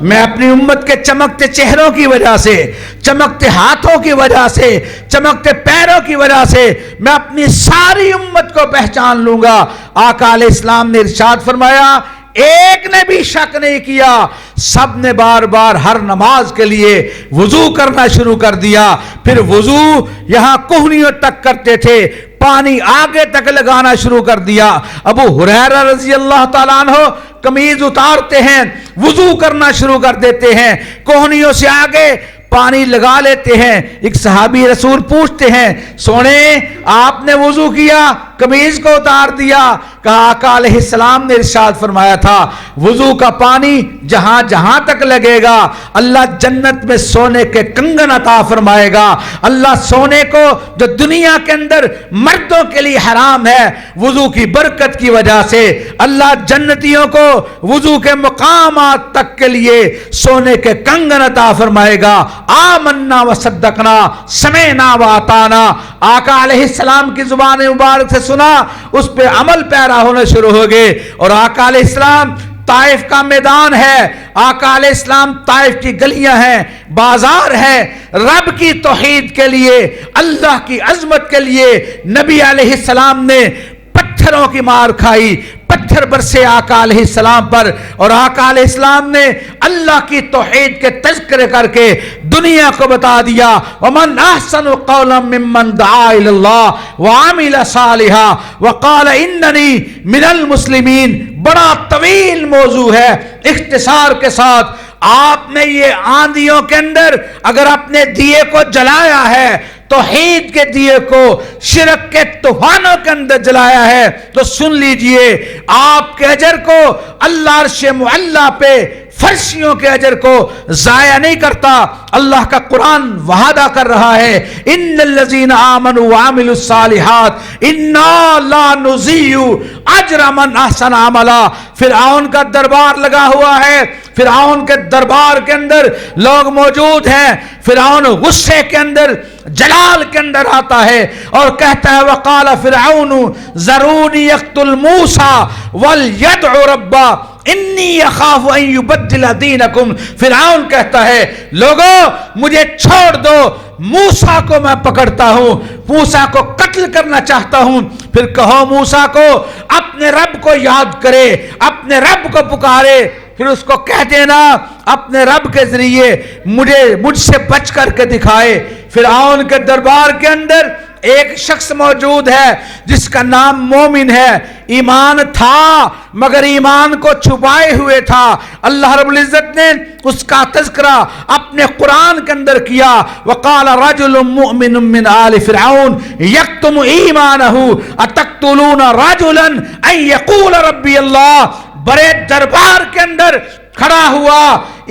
A: میں اپنی امت کے چمکتے چہروں کی وجہ سے، چمکتے ہاتھوں کی وجہ سے، چمکتے پیروں کی وجہ سے میں اپنی ساری امت کو پہچان لوں گا۔ آقا علیہ السلام نے ارشاد فرمایا ایک نے بھی شک نہیں کیا، سب نے بار بار ہر نماز کے لیے وضو کرنا شروع کر دیا، پھر وضو یہاں کوہنیوں تک کرتے تھے، پانی آگے تک لگانا شروع کر دیا۔ ابو ہریرہ رضی اللہ تعالیٰ عنہ قمیض اتارتے ہیں، وضو کرنا شروع کر دیتے ہیں، کوہنیوں سے آگے پانی لگا لیتے ہیں۔ ایک صحابی رسول پوچھتے ہیں سونے آپ نے وضو کیا قمیض کو اتار دیا؟ کہا آقا علیہ السلام نے ارشاد فرمایا تھا وضو کا پانی جہاں جہاں تک لگے گا اللہ جنت میں سونے کے کنگن عطا فرمائے گا۔ اللہ سونے کو جو دنیا کے اندر مردوں کے لیے حرام ہے وضو کی برکت کی وجہ سے اللہ جنتیوں کو وضو کے مقامات تک کے لیے سونے کے کنگن عطا فرمائے گا۔ آمنا و صدقنا سمعنا و اطعنا، آقا علیہ السلام کی زبان مبارک سے سنا، اس پہ عمل پیرا ہونا شروع ہو گئے، اور آقا علیہ السلام طائف کا میدان ہے، آقا علیہ السلام طائف کی گلیاں ہیں، بازار ہے، رب کی توحید کے لیے، اللہ کی عظمت کے لیے نبی علیہ السلام نے پتھروں کی مار کھائی، پتھر برسے آقا علیہ السلام پر، اور آقا علیہ السلام نے اللہ کی توحید کے تذکرے کر کے دنیا کو بتا دیا وَمَنْ أَحْسَنُ قَوْلًا مِّمَّنْ دَعَا إِلَى اللَّهِ وَعَمِلَ صَالِحًا وَقَالَ إِنَّنِي مِنَ الْمُسْلِمِينَ۔ بڑا طویل موضوع ہے، اختصار کے ساتھ آپ نے یہ آندھیوں کے اندر اگر اپنے دیے کو جلایا ہے، توحید کے دیے کو شرک کے طوفانوں کے اندر جلایا ہے، تو سن لیجئے آپ کے اجر کو اللہ عرش معلی پہ فرشیوں کے اجر کو ضائع نہیں کرتا۔ اللہ کا قرآن وعدہ کر رہا ہے ان الذین آمنوا وعملوا الصالحات انا لا نضیع اجر من احسن عملا۔ فرعون کا دربار لگا ہوا ہے، فرعون کے دربار کے اندر لوگ موجود ہیں، فرعون غصے کے اندر جلال کے اندر آتا ہے اور کہتا ہے وقال فرعون ذرونی یقتل موسیٰ ولیدع ربہ انی اخاف ان یبدل دینکم۔ فرعون کہتا ہے لوگوں مجھے چھوڑ دو، موسیٰ کو میں پکڑتا ہوں، موسیٰ کو قتل کرنا چاہتا ہوں۔ پھر کہو موسیٰ کو اپنے رب کو یاد کرے، اپنے رب کو پکارے، پھر اس کو کہہ دینا اپنے رب کے ذریعے مجھ سے بچ کر کے دکھائے۔ فرعون کے دربار کے اندر ایک شخص موجود ہے جس کا نام مومن ہے، ایمان تھا مگر ایمان کو چھپائے ہوئے تھا۔ اللہ رب العزت نے اس کا تذکرہ اپنے قرآن کے اندر کیا وقال رجل مؤمن من آل فرعون یکتم ایمانہ اتقتلون رجلا ان یقول ربی اللہ۔ بڑے دربار کے اندر کھڑا ہوا،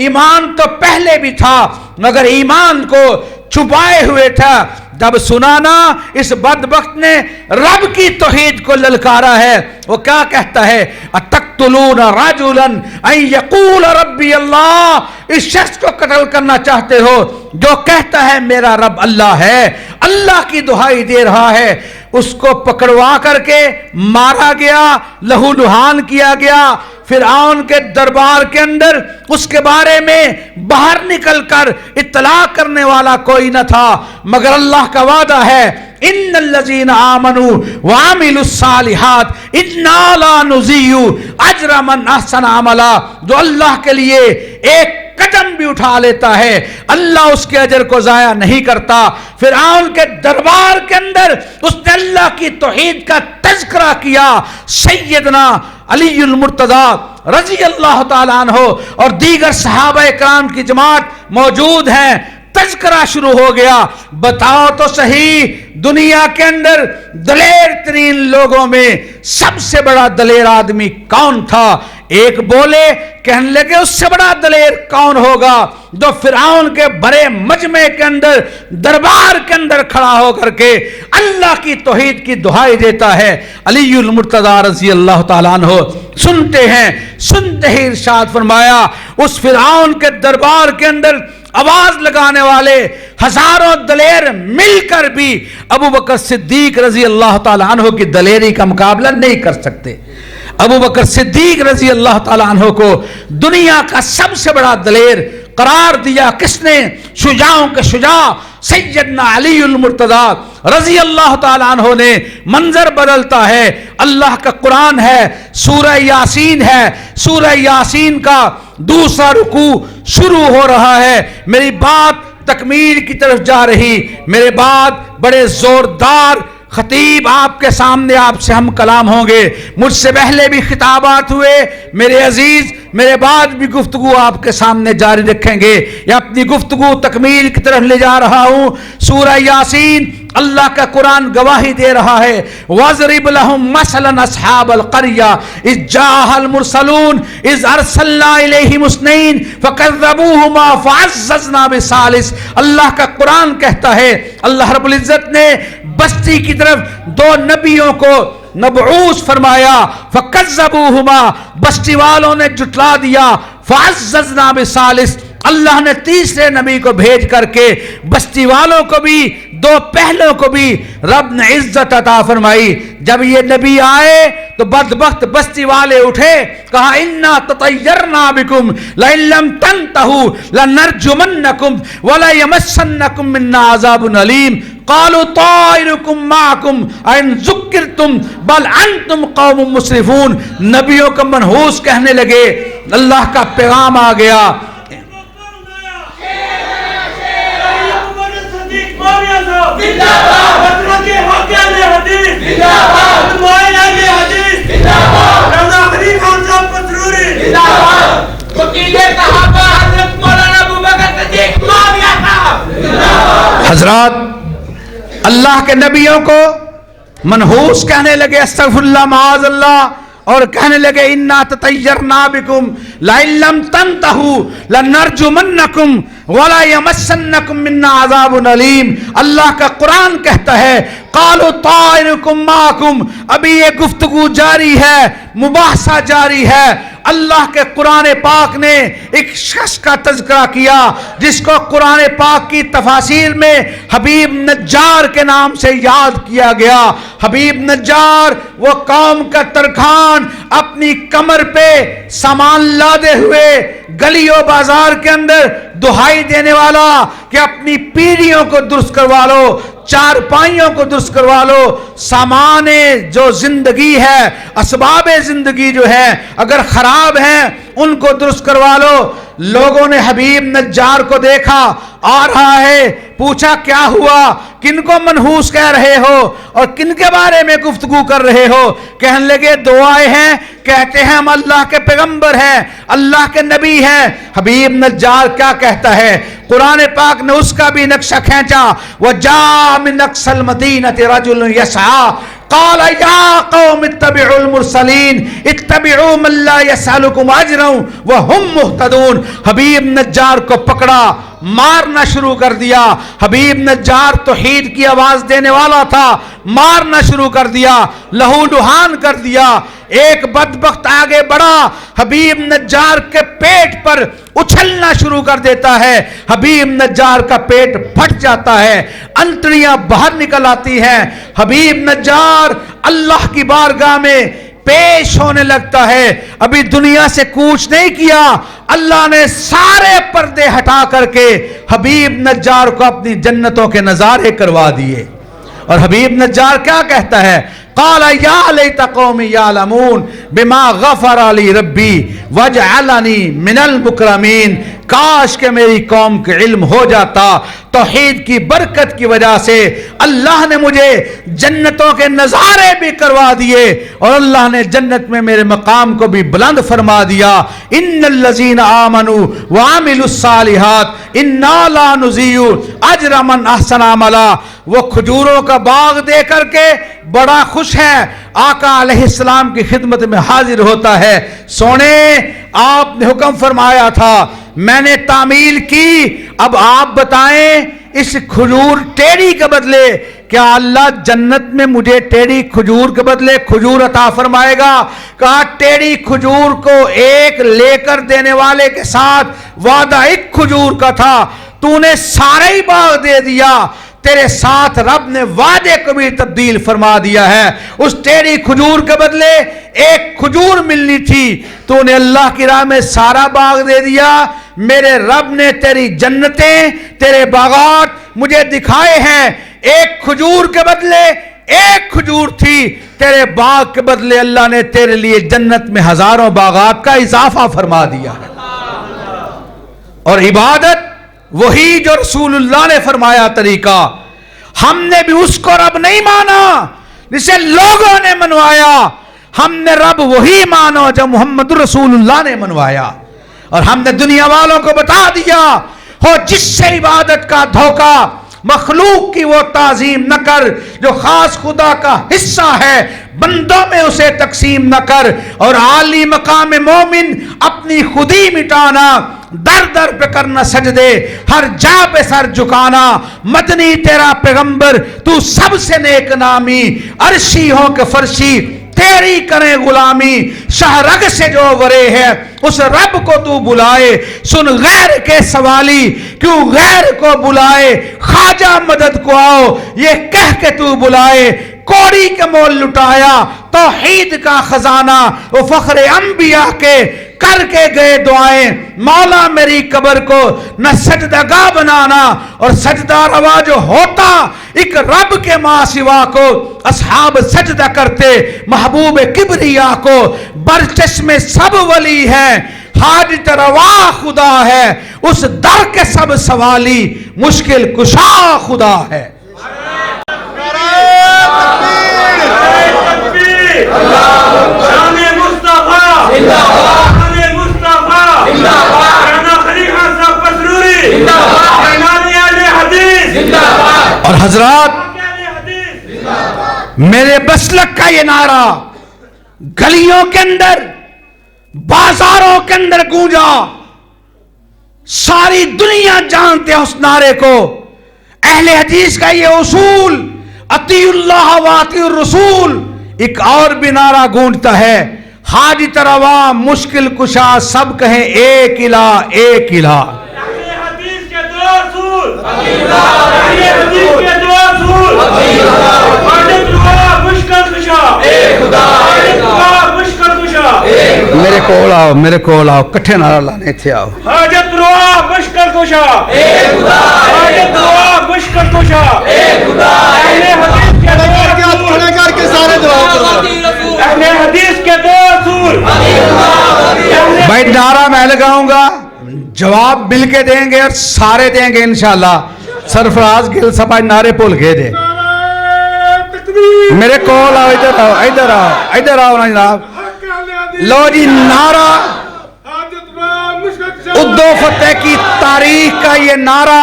A: ایمان تو پہلے بھی تھا مگر ایمان کو چھپائے ہوئے تھا۔ جب سنا نا اس بدبخت نے رب کی توحید کو للکارا ہے، وہ کیا کہتا ہے اتقتلون رجلا ان یقول ربی اللہ۔ اس شخص کو قتل کرنا چاہتے ہو جو کہتا ہے میرا رب اللہ ہے، اللہ کی دہائی دے رہا ہے۔ اس کو پکڑوا کر کے مارا گیا، لہو لہان کیا گیا۔ فرعون کے دربار کے اندر اس کے بارے میں باہر نکل کر اطلاع کرنے والا کوئی نہ تھا، مگر اللہ کا وعدہ ہے ان الذین آمنوا وعملوا الصالحات انا لا نضیع اجر من احسن عملا۔ جو اللہ کے لیے ایک قدم بھی اٹھا لیتا ہے اللہ اس کے اجر کو ضائع نہیں کرتا۔ فرعون کے دربار کے اندر اس نے اللہ کی توحید کا تذکرہ کیا، سیدنا علی المرتضیٰ رضی اللہ تعالیٰ عنہ اور دیگر صحابہ اکرام کی جماعت موجود ہیں، تذکرہ شروع ہو گیا۔ بتاؤ تو صحیح دنیا کے اندر دلیر ترین لوگوں میں سب سے بڑا دلیر آدمی کون تھا؟ ایک بولے، کہنے لگے اس سے بڑا دلیر کون ہوگا جو فرعون کے بڑے مجمع کے اندر دربار کے اندر کھڑا ہو کر کے اللہ کی توحید کی دہائی دیتا ہے؟ علی المرتضیٰ رضی اللہ تعالیٰ عنہ سنتے ہیں، سنتے ہی ارشاد فرمایا اس فرعون کے دربار کے اندر آواز لگانے والے ہزاروں دلیر مل کر بھی ابو بکر صدیق رضی اللہ تعالیٰ عنہ کی دلیری کا مقابلہ نہیں کر سکتے۔ ابو بکر صدیق رضی اللہ تعالیٰ عنہ کو دنیا کا سب سے بڑا دلیر قرار دیا کس نے؟ شجاعوں کے شجاع سیدنا علی المرتضیٰ رضی اللہ تعالیٰ عنہ نے۔ منظر بدلتا ہے، اللہ کا قرآن ہے، سورہ یاسین ہے، سورہ یاسین کا دوسرا رکوع شروع ہو رہا ہے۔ میری بات تکمیل کی طرف جا رہی، میرے بعد بڑے زوردار خطیب آپ کے سامنے آپ سے ہم کلام ہوں گے، مجھ سے پہلے بھی خطابات ہوئے میرے عزیز، میرے بعد بھی گفتگو آپ کے سامنے جاری رکھیں گے۔ یا اپنی گفتگو تکمیل کی طرف لے جا رہا ہوں۔ سورہ یاسین اللہ کا قرآن گواہی دے رہا ہے وَاضْرِبْ لَهُمْ مَثَلًا أَصْحَابَ الْقَرْيَةِ إِذْ جَاءَهَا الْمُرْسَلُونَ إِذْ أَرْسَلْنَا إِلَيْهِمُ اثْنَيْنِ فَكَذَّبُوهُمَا فَعَزَّزْنَا بِثَالِثٍ۔ اللہ کا قرآن کہتا ہے اللہ رب العزت نے بستی کی طرف دو نبیوں کو مبعوث فرمایا، فَكَذَّبُوهُمَا بستی والوں نے جھٹلا دیا، فَعَزَّزْنَا بِثَالِثٍ اللہ نے تیسرے نبی کو بھیج کر کے بستی والوں کو بھی دو پہلوں کو بھی رب نے عزت عطا فرمائی۔ جب یہ نبی آئے تو بدبخت بستی والے اٹھے, کہا انا تطیرنا بکم لئن لم تنتہوا لنرجمنکم ولیمسنکم منا عذاب علیم قالوا طائرکم معکم ان ذکرتم بل انتم قوم مسرفون. نبیوں کا منحوس کہنے لگے, اللہ کا پیغام آ گیا. حضرات, اللہ کے نبیوں کو منحوس کہنے لگے, استغفر اللہ معاذ اللہ, اور کہنے لگے انا تطیرنا بکم لئن لم تنتہوا لنرجمنکم ولا یمسنکم منا عذاب علیم. اللہ کا قرآن کہتا ہے قالوا طائرکم معکم, ابھی یہ گفتگو جاری ہے, مباحثہ جاری ہے. اللہ کے قرآن پاک نے ایک شخص کا تذکرہ کیا جس کو قرآن پاک کی تفاسیر میں حبیب نجار کے نام سے یاد کیا گیا. حبیب نجار وہ قوم کا ترکھان, اپنی کمر پہ سامان لادے ہوئے گلی و بازار کے اندر دہائی دینے والا کہ اپنی پیڑھیوں کو درست کروا لو, چارپائیوں کو درست کروا لو, سامان جو زندگی ہے, اسباب زندگی جو ہے اگر خراب ہیں ان کو درست کروا لو. لوگوں نے حبیب نجار کو دیکھا آ رہا ہے, پوچھا کیا ہوا, کن کو منحوس کہہ رہے ہو اور کن کے بارے میں گفتگو کر رہے ہو؟ کہنے لگے دو آئے ہیں, کہتے ہیں ہم اللہ کے پیغمبر ہیں, اللہ کے نبی ہیں. حبیب نجار کیا کہتا ہے؟ قرآن پاک نے اس کا بھی نقشہ کھینچا, وَجَاءَ مِنْ أَقْصَى الْمَدِينَةِ رَجُلٌ يَسْعَىٰ قال یا قوم اتبعوا المرسلین اتبعوا من لا يسألكم اجرا وهم مهتدون. حبیب نجار کو پکڑا, مارنا شروع کر دیا. حبیب نجار توحید کی آواز دینے والا تھا, مارنا شروع کر دیا, لہو لہان کر دیا. ایک بدبخت آگے بڑھا, حبیب نجار کے پیٹ پر اچھلنا شروع کر دیتا ہے. حبیب نجار کا پیٹ پھٹ جاتا ہے, انتڑیاں باہر نکل آتی ہیں. حبیب نجار اللہ کی بارگاہ میں پیش ہونے لگتا ہے. ابھی دنیا سے کوچ نہیں کیا, اللہ نے سارے پردے ہٹا کر کے حبیب نجار کو اپنی جنتوں کے نظارے کروا دیے. اور حبیب نجار کیا کہتا ہے؟ قال یا لیت قومی یعلمون بما غفر لی ربی وجعلنی من المکرمین. کاش کہ میری قوم کے علم ہو جاتا, توحید کی برکت کی وجہ سے اللہ نے مجھے جنتوں کے نظارے بھی کروا دیے اور اللہ نے جنت میں میرے مقام کو بھی بلند فرما دیا. ان الذین آمنوا وعملوا الصالحات انا لا نضیع اجر من احسن عملا. وہ کھجوروں کا باغ دے کر کے بڑا خوش ہے, آقا علیہ السلام کی خدمت میں حاضر ہوتا ہے. سونے آپ نے حکم فرمایا تھا, میں نے تعمیل کی, اب آپ بتائیں اس کھجور ٹیڑی کے بدلے کیا اللہ جنت میں مجھے ٹیڑی کھجور کے بدلے کھجور عطا فرمائے گا؟ کہا ٹیڑی کھجور کو ایک لے کر دینے والے کے ساتھ وعدہ ایک کھجور کا تھا, تو نے سارے ہی باغ دے دیا. تیرے ساتھ رب نے وعدے کو بھی تبدیل فرما دیا ہے. اس ٹیڑی کھجور کے بدلے ایک کھجور ملنی تھی, تو نے اللہ کی راہ میں سارا باغ دے دیا. میرے رب نے تیری جنتیں, تیرے باغات مجھے دکھائے ہیں. ایک کھجور کے بدلے ایک کھجور تھی, تیرے باغ کے بدلے اللہ نے تیرے لیے جنت میں ہزاروں باغات کا اضافہ فرما دیا. اور عبادت وہی جو رسول اللہ نے فرمایا طریقہ, ہم نے بھی اس کو رب نہیں مانا جسے لوگوں نے منوایا, ہم نے رب وہی مانو جو محمد رسول اللہ نے منوایا. اور ہم نے دنیا والوں کو بتا دیا, ہو جس سے عبادت کا دھوکہ, مخلوق کی وہ تعظیم نہ کر جو خاص خدا کا حصہ ہے, بندوں میں اسے تقسیم نہ کر. اور عالی مقام مومن اپنی خودی مٹانا, در در پہ کرنا سجدے, ہر جا پہ سر جھکانا. مدنی تیرا پیغمبر تو سب سے نیک نامی, عرشی ہو کہ فرشی تیری کریں غلامی. شاہ رگ سے جو ورے ہے اس رب کو تو بلائے, سن غیر کے سوالی کیوں غیر کو بلائے. خواجہ مدد کو آؤ یہ کہہ کے تو بلائے, کوڑی کے مول لٹایا توحید کا خزانہ وہ فخر انبیاء کے کر کے گئے دعائیں مولا میری قبر کو نہ سجدہ گاہ بنانا اور سجدہ روا جو ہوتا ایک رب کے ماں سوا کو اصحاب سجدہ کرتے محبوب کبریا کو برچشم سب ولی ہے حاجت روا خدا ہے اس در کے سب سوالی مشکل کشا خدا ہے اور حضرات میرے مسلک کا یہ نعرہ گلیوں کے اندر بازاروں کے اندر گونجا ساری دنیا جانتے ہیں اس نعرے کو اہل حدیث کا یہ اصول اطیع اللہ و اطیع الرسول ایک اور بھی نعرہ گونجتا ہے حاجت روا مشکل کشا سب کہیں ایک الہ ایک الہ میرے کول آؤ میرے کول آؤ کٹھے نعرہ لانے تھے آؤ
B: حاجت روا مشکل کشا حاجت روا مشکل کشا اہل حدیث کے دو اصول
A: بھائی نعرہ میں لگاؤں گا جواب مل کے دیں گے اور سارے دیں گے انشاءاللہ سرفراز گل سپاہی نعرے پول کے دے میرے کول آؤ ادھر آؤ ادھر آؤ ادھر آؤ نا جناب لو جی نعرہ ادو فتح کی تاریخ کا یہ نعرہ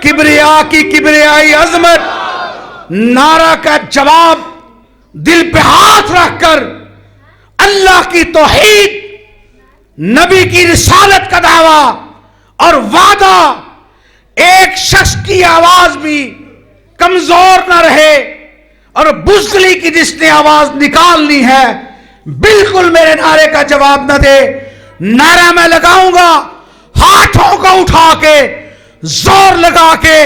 A: کبریا کی کبریائی عظمت نعرہ کا جواب دل پہ ہاتھ رکھ کر اللہ کی توحید نبی کی رسالت کا دعویٰ اور وعدہ ایک شخص کی آواز بھی کمزور نہ رہے اور بزدلی کی جس نے آواز نکالنی ہے بالکل میرے نعرے کا جواب نہ دے نعرہ میں لگاؤں گا ہاتھوں کو اٹھا کے زور لگا کے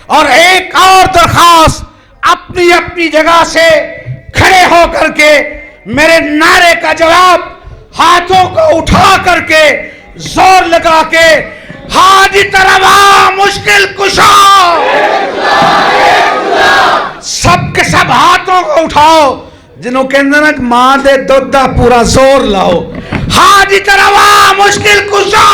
A: اور ایک اور درخواست اپنی اپنی جگہ سے کھڑے ہو کر کے میرے نعرے کا جواب ہاتھوں کو اٹھا کر کے زور لگا کے حاجت روا مشکل کشا سب کے سب ہاتھوں کو اٹھاؤ جنہوں کے اندر ماں دے دودھا پورا زور لاؤ حاجت روا مشکل کشا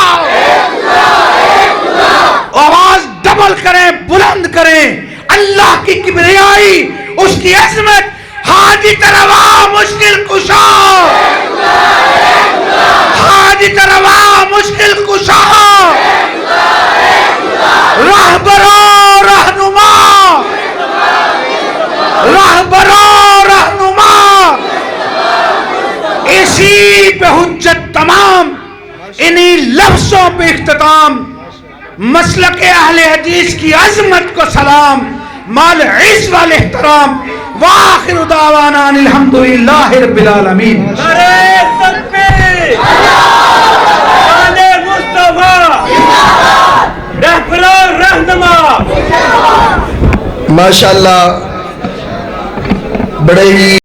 A: آواز ڈبل کریں بلند کریں اللہ کی کبریائی اس کی عظمت حاجت روا مشکل کشا حاجت روا مشکل کشا رہبرو رہنما رہبرو رہنما اسی پہ حجت تمام انہی لفظوں پہ اختتام مسلک اہل حدیث کی عظمت کو سلام مال عز والاحترام وآخر دعوانا الحمدللہ رب العالمین
B: نعرہ تکبیر شان مصطفیٰ رہبر رہنما
C: ماشاءاللہ بڑے ہی